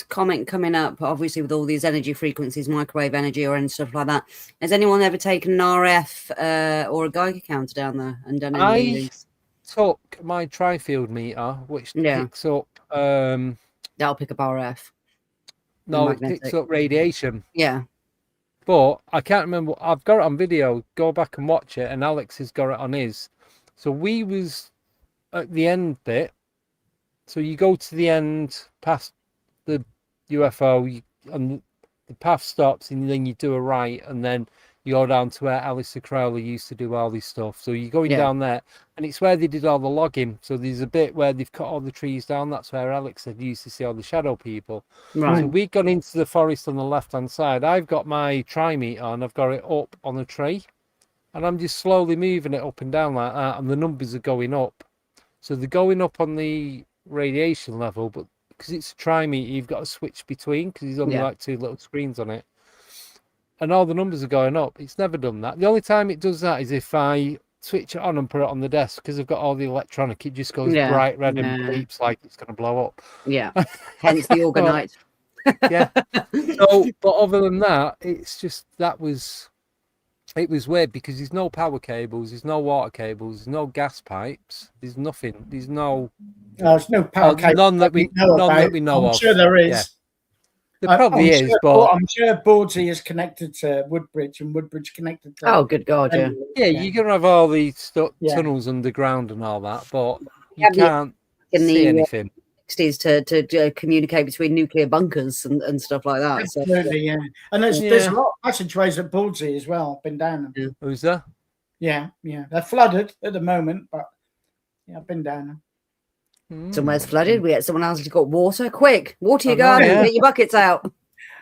Speaker 4: comment coming up, obviously, with all these energy frequencies, microwave energy or any stuff like that. Has anyone ever taken an RF or a Geiger counter down there and done any readings?
Speaker 3: Took my tri-field meter, which picks up
Speaker 4: that'll pick up RF.
Speaker 3: No, it picks up radiation.
Speaker 4: Yeah.
Speaker 3: But I can't remember. I've got it on video. Go back and watch it. And Alex has got it on his. So we was at the end bit. So you go to the end past the UFO, and the path stops, and then you do a right, and then you go down to where Alistair Crowley used to do all this stuff. So you're going down there, and it's where they did all the logging. So there's a bit where they've cut all the trees down. That's where Alex said you used to see all the shadow people.
Speaker 4: Right.
Speaker 3: So we've gone into the forest on the left-hand side. I've got my tri-meter, and I've got it up on a tree, and I'm just slowly moving it up and down like that, and the numbers are going up. So they're going up on the radiation level, but because it's a tri-meter, you've got to switch between, because there's only like two little screens on it. And all the numbers are going up. It's never done that. The only time it does that is if I switch it on and put it on the desk, because I've got all the electronic. It just goes bright red and bleeps like it's going to blow up.
Speaker 4: Yeah, hence the orgonite.
Speaker 3: So, but other than that, it's just it was weird, because there's no power cables, there's no water cables, there's no gas pipes, there's nothing. There's no
Speaker 5: power cables.
Speaker 3: None that we know of.
Speaker 5: I'm sure there is.
Speaker 3: Yeah. There probably is, but
Speaker 5: I'm sure Bordsey is connected to Woodbridge, and Woodbridge connected to.
Speaker 4: Oh, good God, yeah.
Speaker 3: You're gonna have all these tunnels underground and all that, but you can't see anything.
Speaker 4: 60s to communicate between nuclear bunkers and stuff like that.
Speaker 5: Absolutely, yeah. And there's a lot of passageways at Bordsey as well. Been down them.
Speaker 3: Who's there?
Speaker 5: Yeah. They're flooded at the moment, but I've been down them.
Speaker 4: Somewhere's flooded. We had someone else who's got water. Quick, water your garden. Get your buckets out.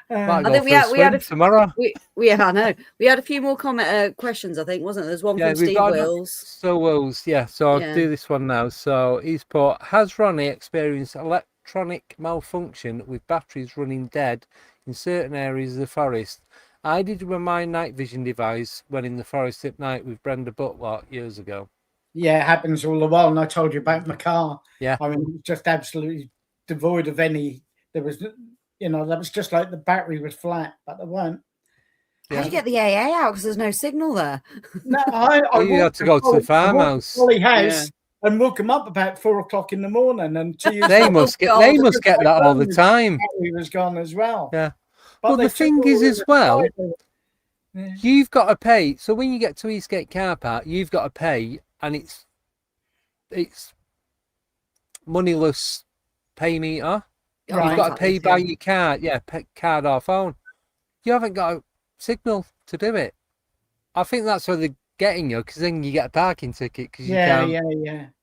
Speaker 4: I think we had
Speaker 3: tomorrow.
Speaker 4: I know. We had a few more questions. I think, wasn't there? There's one from Steve Wills.
Speaker 3: So Wills, So I'll do this one now. So he's put: has Ronnie experienced electronic malfunction with batteries running dead in certain areas of the forest? I did with my night vision device when in the forest at night with Brenda Butler years ago.
Speaker 5: Yeah, it happens all the while. And I told you about my car.
Speaker 3: Yeah.
Speaker 5: I mean, just absolutely devoid of any. There was You know, that was just like the battery was flat, but they weren't.
Speaker 4: How do you get the AA out? Because there's no signal there.
Speaker 5: No, I
Speaker 3: You had to go to the farmhouse.
Speaker 5: Holly House and woke them up about 4 o'clock in the morning. And to use
Speaker 3: They must get that all the time.
Speaker 5: Battery was gone as well.
Speaker 3: Yeah.
Speaker 5: But
Speaker 3: Well,
Speaker 5: they
Speaker 3: the
Speaker 5: took
Speaker 3: thing
Speaker 5: all
Speaker 3: is
Speaker 5: the
Speaker 3: as well,
Speaker 5: side. Yeah.
Speaker 3: you've got to pay. So when you get to Eastgate car park, you've got to pay, and it's moneyless pay meter.
Speaker 5: Right.
Speaker 3: You've got to pay by your card, card or phone. You haven't got a signal to do it. I think that's where they're getting you, because then you get a parking ticket. Cause
Speaker 5: Yeah.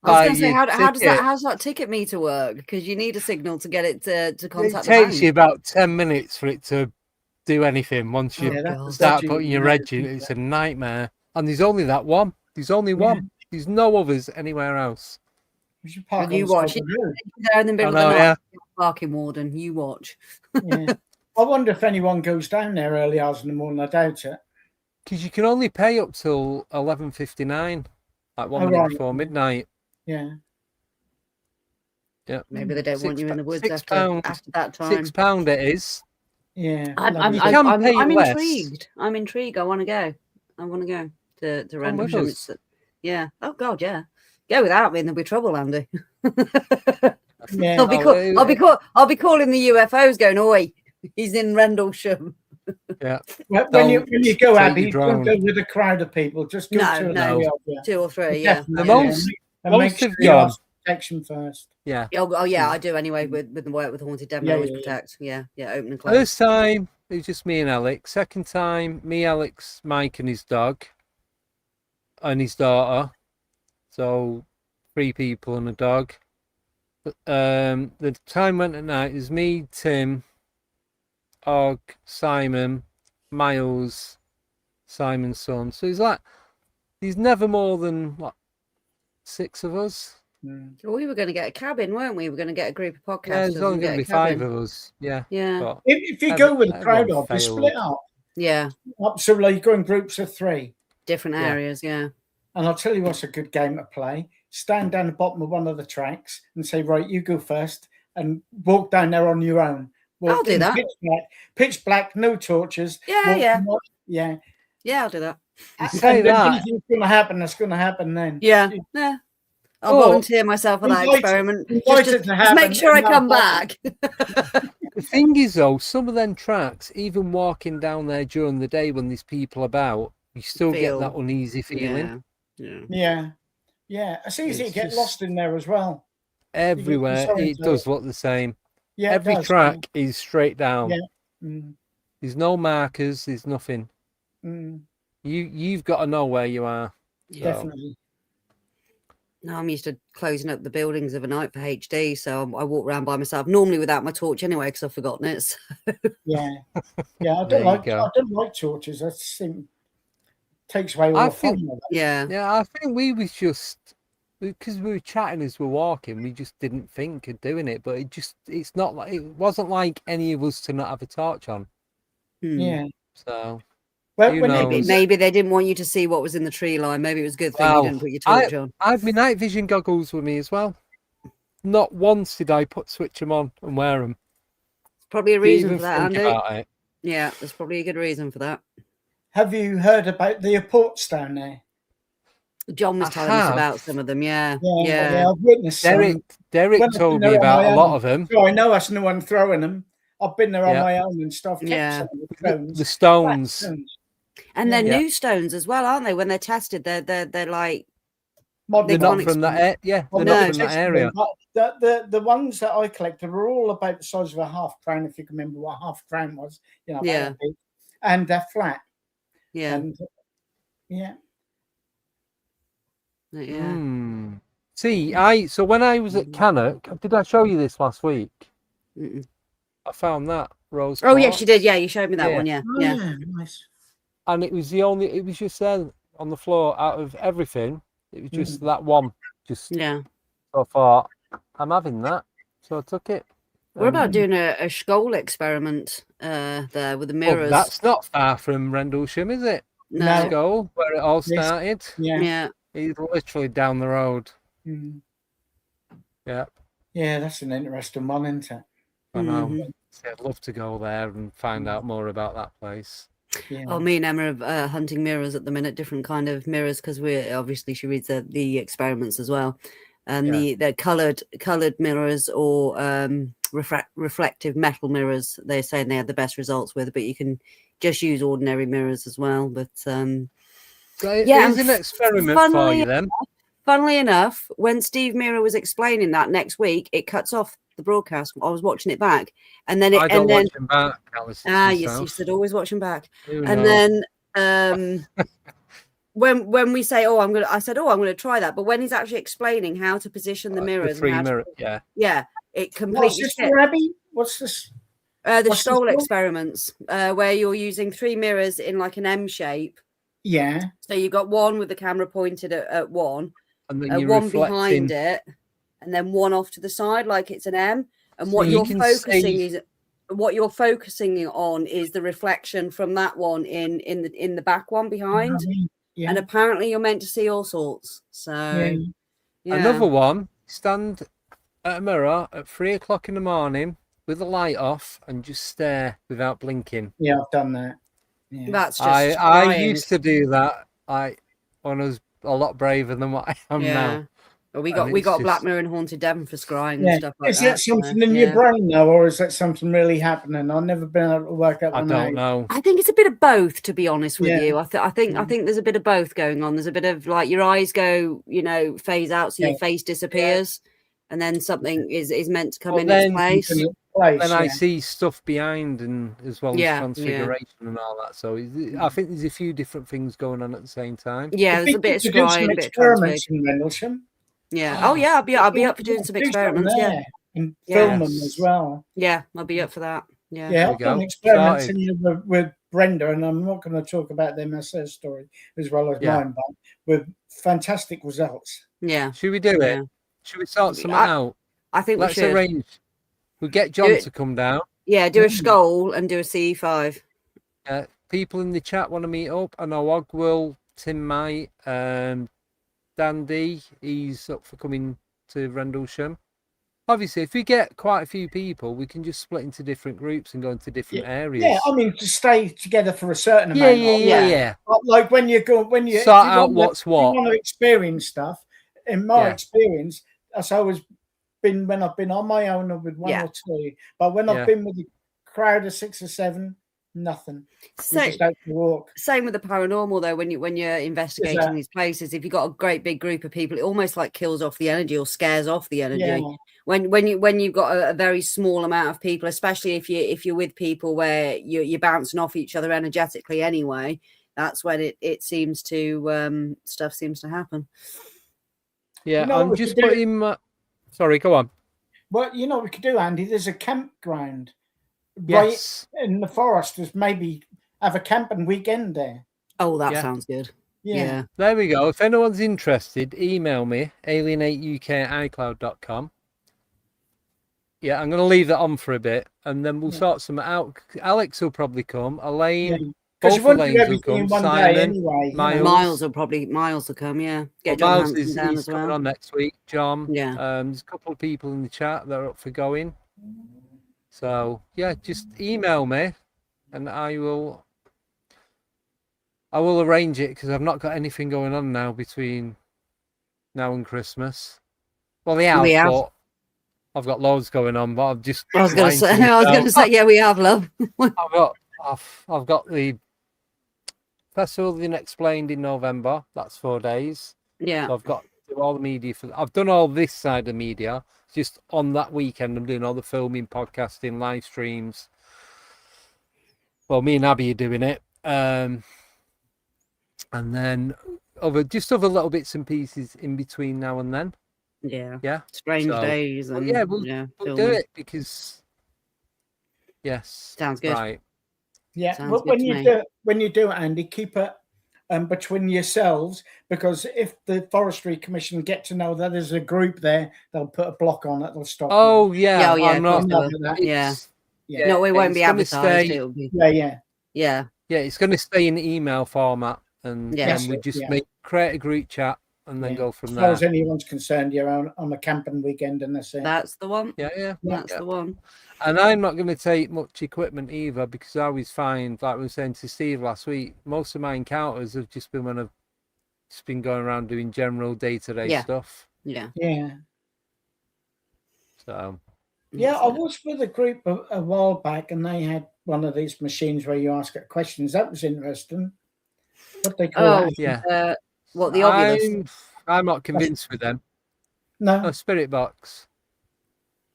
Speaker 4: I was going to say, how's that ticket meter work? Because you need a signal to get it to contact
Speaker 3: It
Speaker 4: the bank.
Speaker 3: takes you about 10 minutes for it to do anything. Once you start putting your reg in, it's a nightmare. And there's only that one. There's only one. There's no others anywhere else.
Speaker 4: And you watch. There in the middle of the night, parking warden. You watch.
Speaker 5: Yeah. I wonder if anyone goes down there early hours in the morning. I doubt it.
Speaker 3: Because you can only pay up till 11:59, like 1 minute before midnight.
Speaker 5: Yeah.
Speaker 3: Yeah.
Speaker 4: Maybe they don't want you in the woods after that time.
Speaker 3: £6 it is.
Speaker 5: Yeah.
Speaker 4: I'm intrigued. I'm intrigued. I want to go. To Rendlesham. Yeah. Oh God, yeah. Go without me and there'll be trouble, Andy.
Speaker 5: Yeah.
Speaker 4: I'll be calling the UFOs going, oi, he's in Rendlesham.
Speaker 3: Yeah.
Speaker 5: When you go, Abby, don't go with a crowd of people. Just go to
Speaker 4: 2 or 3. Yeah.
Speaker 3: The most
Speaker 5: of you protection first.
Speaker 3: Yeah.
Speaker 4: Oh yeah, I do anyway. With the work with Haunted Den, I always protect. Yeah, open and close.
Speaker 3: First time it was just me and Alex. Second time, me, Alex, Mike, and his dog, and his daughter. So 3 people and a dog. The time went at night. It was me, Tim, Og, Simon, Miles, Simon's son. So he's never more than 6 of us.
Speaker 4: Well, we were going to get a cabin, weren't we? We were going to get a group of podcasters.
Speaker 3: Yeah, there's only going to be 5 of us. Yeah.
Speaker 4: Yeah.
Speaker 5: If you go with a crowd of, you split up.
Speaker 4: Yeah.
Speaker 5: So like you go in groups of 3.
Speaker 4: Different areas, yeah.
Speaker 5: And I'll tell you what's a good game to play. Stand down the bottom of one of the tracks and say, right, you go first, and walk down there on your own.
Speaker 4: I'll do that.
Speaker 5: Pitch black, no torches.
Speaker 4: Yeah.
Speaker 5: Yeah,
Speaker 4: I'll do that.
Speaker 3: Say that.
Speaker 5: Anything's going to happen, that's going to happen then.
Speaker 4: Yeah. I'll volunteer myself for that experiment. Just make sure I come back.
Speaker 3: The thing is, though, some of them tracks, even walking down there during the day when there's people about, you still get that uneasy feeling.
Speaker 5: Yeah. It's easy to get lost in there as well.
Speaker 3: Everywhere, it does look the same.
Speaker 5: Yeah,
Speaker 3: every track is straight down.
Speaker 5: Yeah.
Speaker 3: There's no markers. There's nothing. You've got to know where you are.
Speaker 5: Definitely.
Speaker 4: No, I'm used to closing up the buildings of a night for HD, so I walk around by myself. Normally without my torch anyway, because I've forgotten it. So.
Speaker 5: Yeah. I don't like torches. That takes away all the fun.
Speaker 4: Yeah.
Speaker 3: I think we was just because we were chatting as we were walking. We just didn't think of doing it, but it's not like it wasn't like any of us to not have a torch on.
Speaker 5: Yeah.
Speaker 3: So.
Speaker 5: Well,
Speaker 4: maybe they didn't want you to see what was in the tree line. Maybe it was a good thing you didn't put your torch on.
Speaker 3: I have my night vision goggles with me as well. Not once did I switch them on and wear them.
Speaker 4: Probably a reason for that, Andy.
Speaker 3: It.
Speaker 4: Yeah, there's probably a good reason for that.
Speaker 5: Have you heard about the reports down there?
Speaker 4: John was telling us about some of them. Yeah.
Speaker 5: I've witnessed
Speaker 3: Derek told me about a lot of them.
Speaker 5: So I know that's no one throwing them. I've been there on my own and stuff.
Speaker 3: Yeah. The stones.
Speaker 4: And they're new stones as well, aren't they? When they're tested, they're like
Speaker 3: they're not from that. They're not from that area.
Speaker 5: The ones that I collected were all about the size of a half crown, if you can remember what half crown was. And they're flat.
Speaker 4: Yeah.
Speaker 3: See, so when I was at Cannock, did I show you this last week? I found that rose.
Speaker 4: Oh yes, you did. Yeah, you showed me that one. Yeah.
Speaker 5: Nice.
Speaker 3: And it was just there on the floor out of everything. It was just that one. So I thought, I'm having that. So I took it.
Speaker 4: What about doing a Skoll experiment there with the mirrors?
Speaker 3: Well, that's not far from Rendlesham, is it?
Speaker 4: No.
Speaker 3: Skoll, where it all started.
Speaker 4: Yeah.
Speaker 3: He's literally down the road.
Speaker 5: Mm.
Speaker 3: Yeah.
Speaker 5: Yeah, that's an interesting one, isn't it?
Speaker 3: I know. I'd love to go there and find out more about that place.
Speaker 5: Yeah.
Speaker 4: Oh, me and Emma are hunting mirrors at the minute, different kind of mirrors, because we're obviously she reads the experiments as well, and the coloured mirrors or reflective metal mirrors. They're saying they have the best results with, but you can just use ordinary mirrors as well. But
Speaker 3: So
Speaker 4: yeah,
Speaker 3: here's an experiment for you then.
Speaker 4: Funnily enough, when Steve Mira was explaining that next week, it cuts off the broadcast. I was watching it back, and then
Speaker 3: I don't watch him back.
Speaker 4: Yes, you said always watch him back. And then when we say, I said, I'm gonna try that. But when he's actually explaining how to position the mirrors, it completely.
Speaker 5: What's this, Rabbi? What's this?
Speaker 4: The Stoll experiments, where you're using 3 mirrors in like an M shape.
Speaker 5: Yeah.
Speaker 4: So you've got one with the camera pointed at one,
Speaker 3: and then
Speaker 4: one behind it, and then one off to the side, like it's an M. And what you're focusing on is the reflection from that one in the back one behind. Yeah. And apparently you're meant to see all sorts. So
Speaker 3: another one, stand at a mirror at 3 o'clock in the morning with the light off and just stare without blinking.
Speaker 5: Yeah, I've done that. Yeah.
Speaker 4: That's just
Speaker 3: I used to do that. When I was a lot braver than what I am now.
Speaker 4: Well, we got Black Mirror and Haunted Devon for scrying and stuff like that.
Speaker 5: Is that something in your brain though, or is that something really happening? I've never been able to work out.
Speaker 3: I don't know.
Speaker 4: I think it's a bit of both, to be honest with you. I think there's a bit of both going on. There's a bit of like your eyes go, phase out, so your face disappears, and then something is meant to come into place.
Speaker 3: Then I see stuff behind, and as well as transfiguration and all that. So I think there's a few different things going on at the same time.
Speaker 4: Yeah, there's a bit of scrying, a bit of
Speaker 5: experiments in Rendlesham.
Speaker 4: Yeah. Oh yeah, I'll be up for doing some experiments. Yeah.
Speaker 5: And film them as well.
Speaker 4: Yeah, I'll be up for that. Yeah.
Speaker 5: Yeah, I've done experiments with Brenda, and I'm not going to talk about the MSS story as well as mine, but with fantastic results.
Speaker 4: Yeah.
Speaker 3: Should we do it? Should we sort something out?
Speaker 4: I think
Speaker 3: let's arrange. We'll get John to come down.
Speaker 4: Yeah, do a skull and do a CE5.
Speaker 3: People in the chat want to meet up. I know Og will, Tim might, Dandy, he's up for coming to Rendlesham. Obviously, if we get quite a few people, we can just split into different groups and go into different areas.
Speaker 5: Yeah, I mean, to stay together for a certain amount.
Speaker 3: Yeah.
Speaker 5: Like when you
Speaker 3: sort out what's what.
Speaker 5: You want to experience stuff. In my experience, that's always been when I've been on my own or with one or two. But when I've been with a crowd of 6 or 7, nothing.
Speaker 4: Same with the paranormal though. When you're investigating these places, if you've got a great big group of people, it almost like kills off the energy or scares off the energy. Yeah. When you've got a very small amount of people, especially if you're with people where you're bouncing off each other energetically anyway, that's when it seems to stuff seems to happen.
Speaker 3: Yeah, I'm just putting. Sorry, go on.
Speaker 5: Well, what we could do, Andy. There's a campground. Right in the forest, is maybe have a camping weekend there.
Speaker 4: Oh, that sounds good. Yeah.
Speaker 3: There we go. If anyone's interested, email me, alienateuk@icloud.com. Yeah, I'm going to leave that on for a bit, and then we'll sort some out. Alex will probably come. Elaine, both Elaines will come. Simon,
Speaker 5: anyway,
Speaker 4: Miles will come. Yeah, get John
Speaker 3: Miles is
Speaker 4: down as well.
Speaker 3: coming on next week. John.
Speaker 4: Yeah.
Speaker 3: There's a couple of people in the chat that are up for going. So just email me, and I will arrange it, because I've not got anything going on now between now and Christmas. Well, but I've got loads going on. But I was going
Speaker 4: to say, yeah, we have, love.
Speaker 3: I've got the Festival of the Unexplained in November. That's 4 days.
Speaker 4: Yeah.
Speaker 3: So I've got to do all the media I've done all this side of media. Just on that weekend, I'm doing all the filming, podcasting, live streams. Well, me and Abby are doing it. And then other little bits and pieces in between now and then.
Speaker 4: Yeah.
Speaker 3: Yeah.
Speaker 4: Strange days. And,
Speaker 3: we'll do it because,
Speaker 4: sounds good.
Speaker 3: Right.
Speaker 5: Yeah. But when you do it, Andy, keep it between yourselves, because if the Forestry Commission get to know that there's a group there, they'll put a block on it. They'll stop.
Speaker 3: Oh yeah,
Speaker 4: I'm not. Yeah. No, it won't be advertised. It'll be.
Speaker 5: Yeah.
Speaker 3: It's going to stay in email format, and then we just create a group chat and then go from
Speaker 5: As far
Speaker 3: there.
Speaker 5: as anyone's concerned, you're on a camping weekend and that's it.
Speaker 4: That's the one.
Speaker 3: Yeah.
Speaker 4: That's the one.
Speaker 3: And I'm not going to take much equipment either, because I always find, like we were saying to Steve last week, most of my encounters have just been when I've just been going around doing general day-to-day stuff.
Speaker 4: Yeah.
Speaker 3: So.
Speaker 5: Yeah, I was with a group a while back, and they had one of these machines where you ask it questions. That was interesting. What they call it?
Speaker 3: Yeah.
Speaker 4: What, the Ovilus?
Speaker 3: I'm not convinced with them.
Speaker 5: No,
Speaker 3: A spirit box.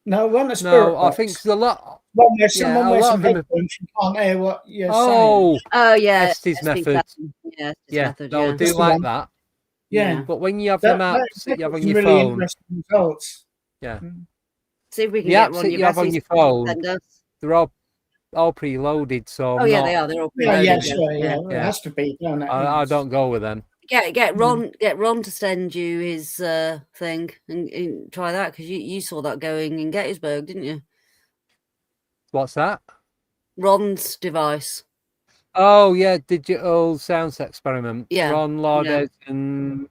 Speaker 5: no, it wasn't a spirit
Speaker 3: No,
Speaker 5: box.
Speaker 3: I think there's a lot.
Speaker 5: One where someone
Speaker 3: a
Speaker 5: wears
Speaker 3: lot
Speaker 5: some
Speaker 3: of them
Speaker 5: headphones, you can't hear what you're
Speaker 3: Oh,
Speaker 5: saying.
Speaker 4: Oh, yeah.
Speaker 3: Estes
Speaker 4: Estes
Speaker 3: method.
Speaker 4: Yeah, Estes
Speaker 3: Yeah,
Speaker 4: method,
Speaker 3: no, I
Speaker 4: yeah.
Speaker 3: do
Speaker 5: That's the
Speaker 3: like
Speaker 5: one.
Speaker 3: that.
Speaker 5: Yeah.
Speaker 3: But when you have
Speaker 5: That,
Speaker 3: them apps that you have
Speaker 5: got
Speaker 3: on
Speaker 5: some
Speaker 3: your
Speaker 5: really
Speaker 3: phone,
Speaker 5: interesting results.
Speaker 3: yeah,
Speaker 4: See if we can
Speaker 3: the
Speaker 4: get
Speaker 3: apps
Speaker 4: Ron
Speaker 3: that you have on
Speaker 4: Uvesi's
Speaker 3: your
Speaker 4: to
Speaker 3: phone,
Speaker 4: send us.
Speaker 3: they're all preloaded, so
Speaker 4: Oh,
Speaker 3: I'm
Speaker 4: yeah,
Speaker 3: not,
Speaker 4: they are. They're all
Speaker 5: Yeah,
Speaker 4: preloaded.
Speaker 5: yeah, sure, yeah. It
Speaker 3: Yeah.
Speaker 5: has to be, don't it?
Speaker 3: I don't go with them.
Speaker 4: Get Ron to send you his thing and try that, because you saw that going in Gettysburg, didn't you?
Speaker 3: What's that?
Speaker 4: Ron's device.
Speaker 3: Oh yeah, digital sounds experiment.
Speaker 4: Yeah,
Speaker 3: Ron Lardes and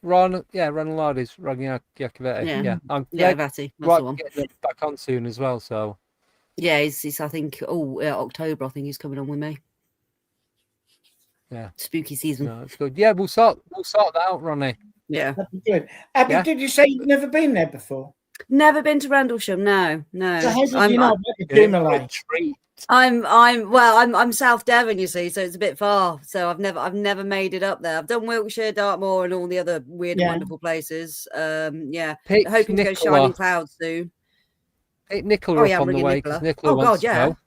Speaker 3: Ron Lardes, Yakoveti.
Speaker 4: Yeah.
Speaker 3: I'm
Speaker 4: Yeah, Vati. That's the one.
Speaker 3: getting them back on soon as well. So
Speaker 4: Yeah, he's I think October. I think he's coming on with me.
Speaker 3: yeah,
Speaker 4: Spooky season.
Speaker 3: no, it's good. Yeah, we'll sort that out, Ronnie.
Speaker 4: Yeah.
Speaker 5: That'd be good. Abby,
Speaker 3: Yeah.
Speaker 5: did you say you've never been there before?
Speaker 4: Never been to Rendlesham. No.
Speaker 5: So how did you know about the Jumalay?
Speaker 3: Treat.
Speaker 4: I'm South Devon, you see, so it's a bit far. So I've never made it up there. I've done Wiltshire, Dartmoor, and all the other weird and wonderful places. Yeah,
Speaker 3: Pick
Speaker 4: hoping to go
Speaker 3: Nicola.
Speaker 4: Shining Clouds soon.
Speaker 3: Pick Nicola up on the
Speaker 4: bringing
Speaker 3: way,
Speaker 4: Nicola.
Speaker 3: because Nicola
Speaker 4: Oh
Speaker 3: wants
Speaker 4: God, yeah,
Speaker 3: to go.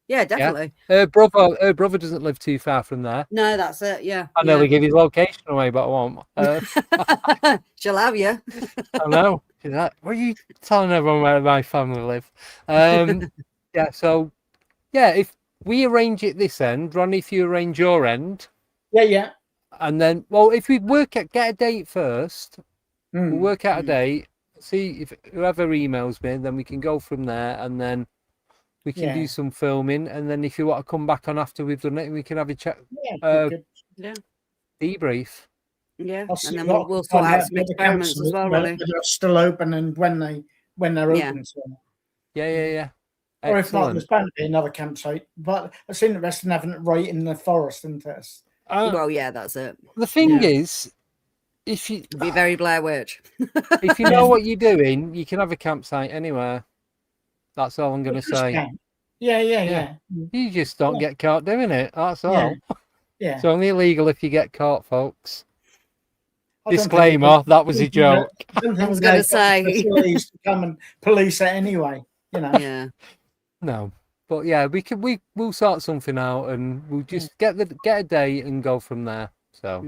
Speaker 4: yeah, definitely.
Speaker 3: Her brother doesn't live too far from there.
Speaker 4: No, that's it. Yeah,
Speaker 3: I nearly give his location away, but I won't.
Speaker 4: She'll have you.
Speaker 3: I know. She's like, what are you telling everyone where my family live? Yeah, so yeah, if we arrange it this end, Ronnie, if you arrange your end,
Speaker 5: Yeah.
Speaker 3: and then, well, if we get a date first, we'll work out a date, see if whoever emails me, then we can go from there, and then we can do some filming, and then if you want to come back on after we've done it, we can have a chat,
Speaker 5: Good.
Speaker 3: debrief.
Speaker 4: Yeah,
Speaker 5: I'll
Speaker 4: and
Speaker 5: see
Speaker 4: then
Speaker 5: what
Speaker 4: we'll
Speaker 5: I can
Speaker 4: sort
Speaker 5: find
Speaker 4: out
Speaker 5: out
Speaker 4: some
Speaker 5: where the
Speaker 4: experiments
Speaker 5: camps
Speaker 4: as well,
Speaker 5: are,
Speaker 4: Ronnie.
Speaker 5: whether they're still open and when they're
Speaker 4: Yeah.
Speaker 5: open. So.
Speaker 3: Yeah.
Speaker 5: Or if not,
Speaker 3: Excellent.
Speaker 5: there's bound to be another campsite. But it's interesting having it right in the forest, isn't it?
Speaker 4: Well, yeah, that's it.
Speaker 3: The thing is, if you
Speaker 4: Be very Blair Witch.
Speaker 3: if you know what you're doing, you can have a campsite anywhere. That's all I'm going to say.
Speaker 5: Yeah.
Speaker 3: You just don't get caught doing it. That's all.
Speaker 5: Yeah.
Speaker 3: It's only illegal if you get caught, folks.
Speaker 5: I don't think
Speaker 3: Disclaimer, that was a joke.
Speaker 5: I
Speaker 4: was gonna say.
Speaker 5: Facilities to come and police it anyway. You know.
Speaker 4: Yeah.
Speaker 3: No. But yeah, we'll sort something out, and we'll just get a date and go from there. So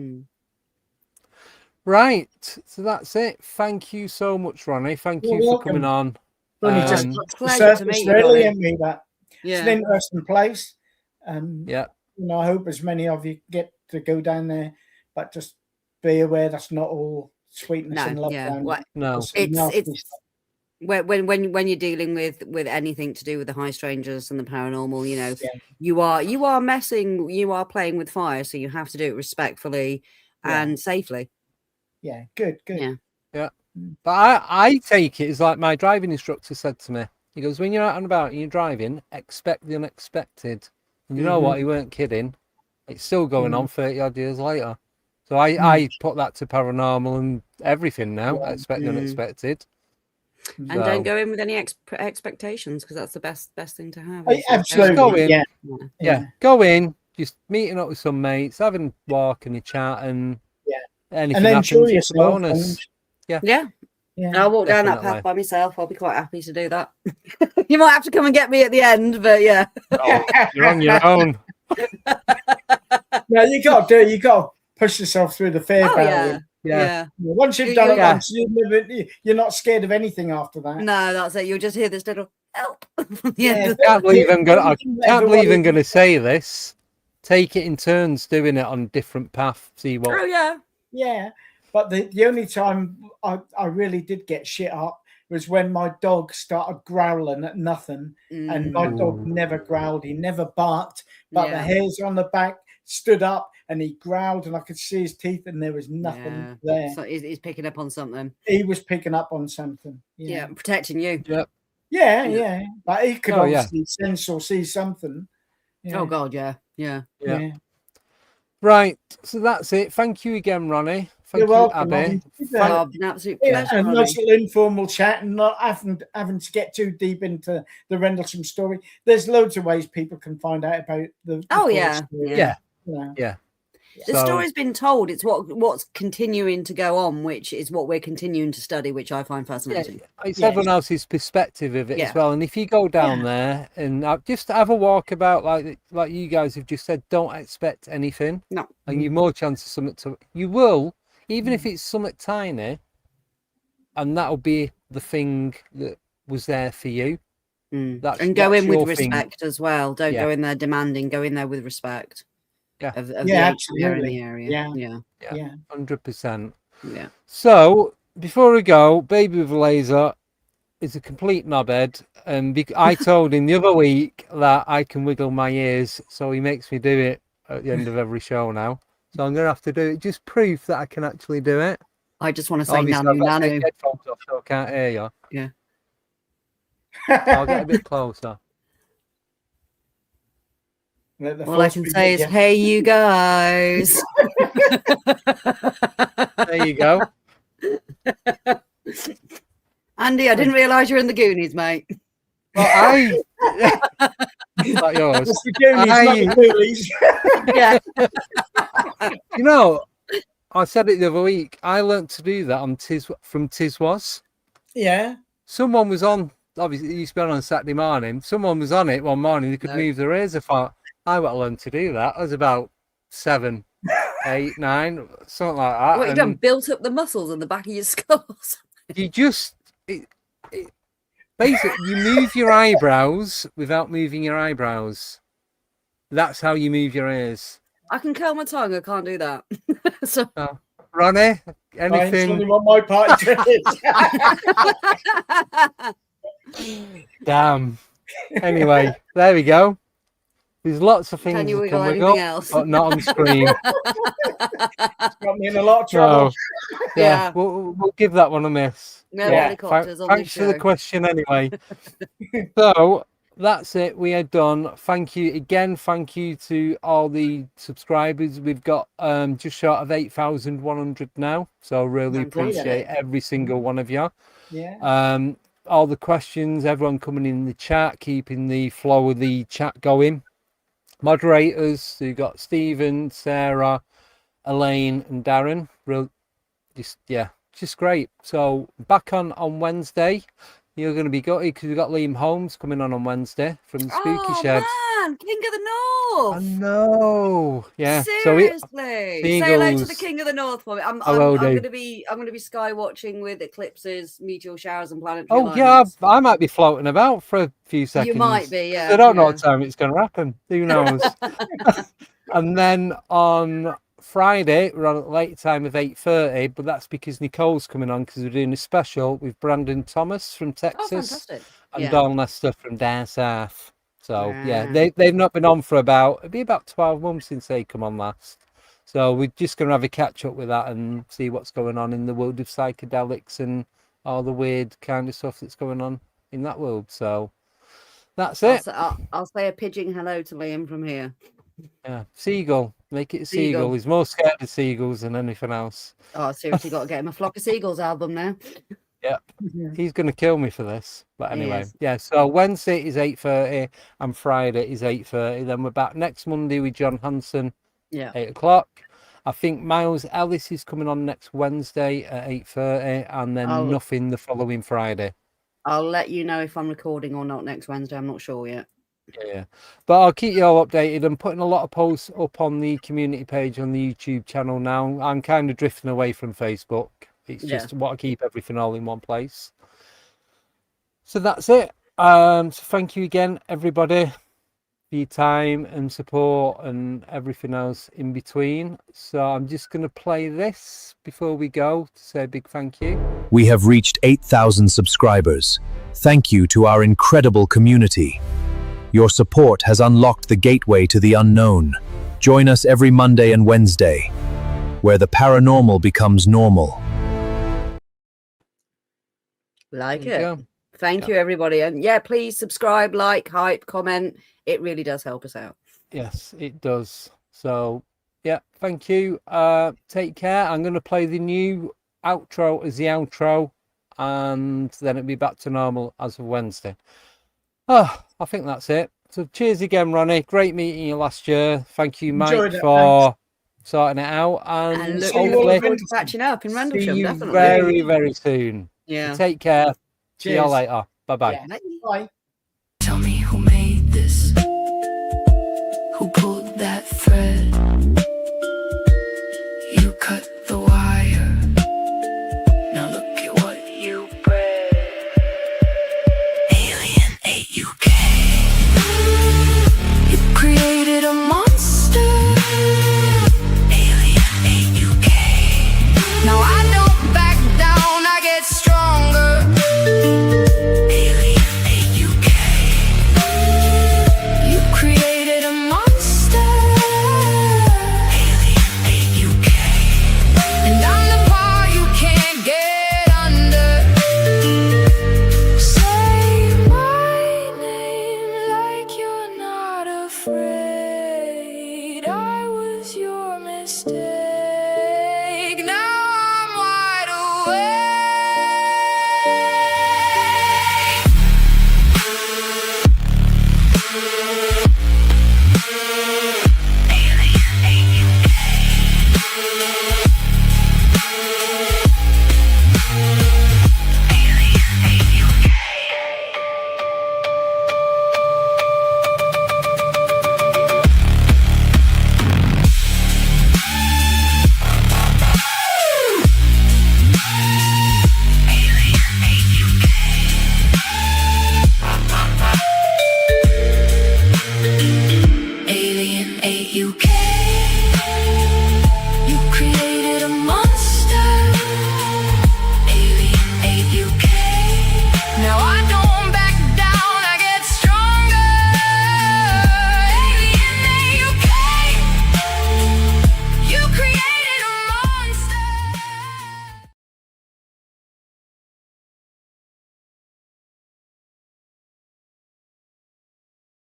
Speaker 3: right. So that's it. Thank you so much, Ronnie. Thank
Speaker 5: You're
Speaker 3: you
Speaker 5: welcome.
Speaker 3: for coming on.
Speaker 5: Only just
Speaker 4: Pleasure to
Speaker 5: surface
Speaker 4: meet you,
Speaker 5: really,
Speaker 4: Ronnie.
Speaker 5: isn't it, that?
Speaker 4: Yeah.
Speaker 5: It's an interesting place.
Speaker 3: Yeah.
Speaker 5: You know, I hope as many of you get to go down there, but just be aware that's not all sweetness and love down there.
Speaker 3: No.
Speaker 4: It's when you're dealing with anything to do with the high strangers and the paranormal, you know, you are playing with fire, so you have to do it respectfully and safely.
Speaker 5: Yeah, good.
Speaker 3: Yeah. But I take it as like my driving instructor said to me. He goes, when you're out and about and you're driving, expect the unexpected. And you know what? He weren't kidding. It's still going on 30 odd years later. So I put that to paranormal and everything now. Expect the unexpected.
Speaker 4: And don't go in with any expectations, because that's the best thing to have.
Speaker 5: Absolutely.
Speaker 3: Go in.
Speaker 5: Yeah.
Speaker 3: Go in, just meeting up with some mates, having a walk and a chat, and anything
Speaker 5: And
Speaker 3: happens,
Speaker 5: enjoy
Speaker 3: it's a
Speaker 5: yourself.
Speaker 3: bonus.
Speaker 4: Yeah.
Speaker 5: Yeah.
Speaker 4: I'll walk down that
Speaker 3: Definitely.
Speaker 4: path by myself. I'll be quite happy to do that. You might have to come and get me at the end, but yeah.
Speaker 3: Oh, you're on your own.
Speaker 5: No, you got to push yourself through the fear barrier.
Speaker 3: Yeah.
Speaker 5: Once you've done it once, you're not scared of anything after that.
Speaker 4: No, that's it. You'll just hear this little help.
Speaker 3: I can't believe I'm going to say this. Take it in turns doing it on different paths. See what.
Speaker 4: Oh yeah.
Speaker 5: Yeah. But the only time I really did get shit up was when my dog started growling at nothing. And my dog never growled. He never barked. But the hairs on the back, stood up and he growled, and I could see his teeth, and there was nothing there.
Speaker 4: So he's picking up on something.
Speaker 5: He was picking up on something.
Speaker 4: Yeah, protecting you.
Speaker 3: Yep.
Speaker 5: Yeah. But he could
Speaker 3: Oh, yeah.
Speaker 5: obviously sense or see something. Yeah.
Speaker 4: Oh God, yeah.
Speaker 3: Right, so that's it. Thank you again, Ronnie. Thank
Speaker 5: You're
Speaker 3: you,
Speaker 5: welcome,
Speaker 3: Abby.
Speaker 4: Oh, an absolute pleasure.
Speaker 5: a
Speaker 4: Ronnie.
Speaker 5: nice little informal chat, and not having to get too deep into the Rendlesham story. There's loads of ways people can find out about the
Speaker 4: Oh,
Speaker 5: forest
Speaker 4: yeah.
Speaker 5: story.
Speaker 3: Yeah.
Speaker 5: Yeah.
Speaker 4: The
Speaker 3: So-
Speaker 4: story's been told. It's what's continuing to go on, which is what we're continuing to study, which I find fascinating.
Speaker 3: It's
Speaker 5: Yeah.
Speaker 3: everyone else's perspective of it
Speaker 4: Yeah.
Speaker 3: as well. And if you go down there and just have a walk about, like you guys have just said, don't expect anything.
Speaker 4: No.
Speaker 3: And you've more chance of something you will, even if it's something tiny, and that'll be the thing that was there for you.
Speaker 4: And
Speaker 3: That's
Speaker 4: go in with
Speaker 3: your thing.
Speaker 4: respect as well. Don't
Speaker 3: Yeah.
Speaker 4: go in there demanding. Go in there with respect.
Speaker 3: Yeah.
Speaker 4: Of the
Speaker 5: Yeah,
Speaker 4: agents who are in
Speaker 5: absolutely.
Speaker 4: the area.
Speaker 5: Yeah.
Speaker 3: 100%.
Speaker 4: Yeah.
Speaker 3: So before we go, Baby with a Laser is a complete knobhead, and I told him the other week that I can wiggle my ears, so he makes me do it at the end of every show now. So I'm gonna have to do it, just proof that I can actually do it.
Speaker 4: I just want to say
Speaker 3: Obviously,
Speaker 4: nanu
Speaker 3: I've got to take
Speaker 4: nanu.
Speaker 3: headphones off, so I can't hear you.
Speaker 4: Yeah.
Speaker 3: I'll get a bit closer.
Speaker 4: All I can say is, hey, you guys.
Speaker 3: There you go.
Speaker 4: Andy, I didn't realise you're in the Goonies, mate.
Speaker 3: Well, like yours.
Speaker 5: It's the Goonies, not the Goonies.
Speaker 4: Yeah.
Speaker 3: You know, I said it the other week. I learnt to do that on from Tiswas.
Speaker 5: Yeah.
Speaker 3: Someone was on. Obviously, it used to be on Saturday morning. Someone was on it one morning. They could move their ears. I thought, I got to learn to do that. I was about 7, 8, 9, something like that.
Speaker 4: What you done? Built up the muscles in the back of your skull.
Speaker 3: You just basically you move your eyebrows without moving your eyebrows. That's how you move your ears.
Speaker 4: I can curl my tongue. I can't do that. So
Speaker 3: Ronnie,
Speaker 5: I ain't
Speaker 3: anything?
Speaker 5: telling what my party is.
Speaker 3: Damn. Anyway, there we go. There's lots of things
Speaker 4: Can you
Speaker 3: that
Speaker 4: wiggle
Speaker 3: can
Speaker 4: anything
Speaker 3: wiggle,
Speaker 4: else?
Speaker 3: but not on screen.
Speaker 5: It's got me in a lot of trouble.
Speaker 3: So,
Speaker 4: Yeah.
Speaker 3: we'll give that one a miss.
Speaker 4: No
Speaker 3: Yeah,
Speaker 4: helicopters on
Speaker 3: thanks
Speaker 4: this
Speaker 3: for the
Speaker 4: show.
Speaker 3: question anyway. So that's it. We are done. Thank you again. Thank you to all the subscribers. We've got just short of 8,100 now. So really appreciate every single one of you.
Speaker 5: Yeah.
Speaker 3: All the questions, everyone coming in the chat, keeping the flow of the chat going. Moderators, so you've got Stephen, Sarah, Elaine, and Darren. Just great. So back on Wednesday. You're going to be gutted because we've got Liam Holmes coming on Wednesday from the Spooky Shed.
Speaker 4: Man, King of the
Speaker 3: I
Speaker 4: North.
Speaker 3: know. Yeah.
Speaker 4: Seriously. Say hello to the
Speaker 3: Seagulls.
Speaker 4: King of the North for me. I'm
Speaker 3: will do.
Speaker 4: gonna be sky watching with eclipses, meteor showers, and planetary
Speaker 3: Oh, yeah.
Speaker 4: alignments.
Speaker 3: I might be floating about for a few seconds.
Speaker 4: You might be, yeah.
Speaker 3: I don't know what time it's going to happen. Who knows? And then on Friday, we're on at the late time of 8:30, but that's because Nicole's coming on because we're doing a special with Brandon Thomas from
Speaker 4: Oh,
Speaker 3: Texas
Speaker 4: fantastic.
Speaker 3: and
Speaker 4: Yeah.
Speaker 3: Dawn Lester from down south. So yeah,
Speaker 4: Wow.
Speaker 3: they've not been on for it'll be about 12 months since they come on last. So we're just going to have a catch up with that and see what's going on in the world of psychedelics and all the weird kind of stuff that's going on in that world. So that's it.
Speaker 4: I'll say a pigeon hello to Liam from here.
Speaker 3: Yeah, seagull. Make it a
Speaker 4: Seagull.
Speaker 3: seagull. He's more scared of seagulls than anything else.
Speaker 4: Oh, seriously, got to get him a Flock of Seagulls album now.
Speaker 3: He's going to kill me for this. But
Speaker 4: He
Speaker 3: anyway,
Speaker 4: is.
Speaker 3: yeah. So Wednesday is 8:30 and Friday is 8:30. Then we're back next Monday with John Hanson,
Speaker 4: Yeah.
Speaker 3: 8 o'clock. I think Miles Ellis is coming on next Wednesday at 8:30, and then
Speaker 4: Oh.
Speaker 3: nothing the following Friday.
Speaker 4: I'll let you know if I'm recording or not next Wednesday. I'm not sure yet.
Speaker 3: Yeah, but I'll keep you all updated. I'm putting a lot of posts up on the community page on the YouTube channel now. I'm kind of drifting away from Facebook. It's just what I keep everything all in one place. So that's it. So thank you again, everybody, for your time and support and everything else in between. So I'm just going to play this before we go to say a big thank you.
Speaker 1: We have reached 8,000 subscribers. Thank you to our incredible community. Your support has unlocked the gateway to the unknown. Join us every Monday and Wednesday, where the paranormal becomes normal.
Speaker 4: Like
Speaker 3: There you
Speaker 4: it.
Speaker 3: go.
Speaker 4: Thank you, everybody. And yeah, please subscribe, like, hype, comment. It really does help us out.
Speaker 3: Yes, it does. So, yeah, thank you. Take care. I'm going to play the new outro as the outro, and then it'll be back to normal as of Wednesday. I think that's it. So, cheers again, Ronnie. Great meeting you last year. Thank you, Mike,
Speaker 5: Enjoyed it,
Speaker 3: for sorting it out. And
Speaker 4: And
Speaker 5: See you
Speaker 4: looking
Speaker 5: all
Speaker 3: hopefully
Speaker 4: forward to
Speaker 5: Wednesday.
Speaker 4: patching up in
Speaker 3: see
Speaker 4: Rendlesham,
Speaker 3: you
Speaker 4: definitely.
Speaker 3: very, very soon.
Speaker 4: Yeah.
Speaker 3: So take care. See you all
Speaker 5: Cheers.
Speaker 3: later. Bye-bye.
Speaker 5: Yeah. Bye.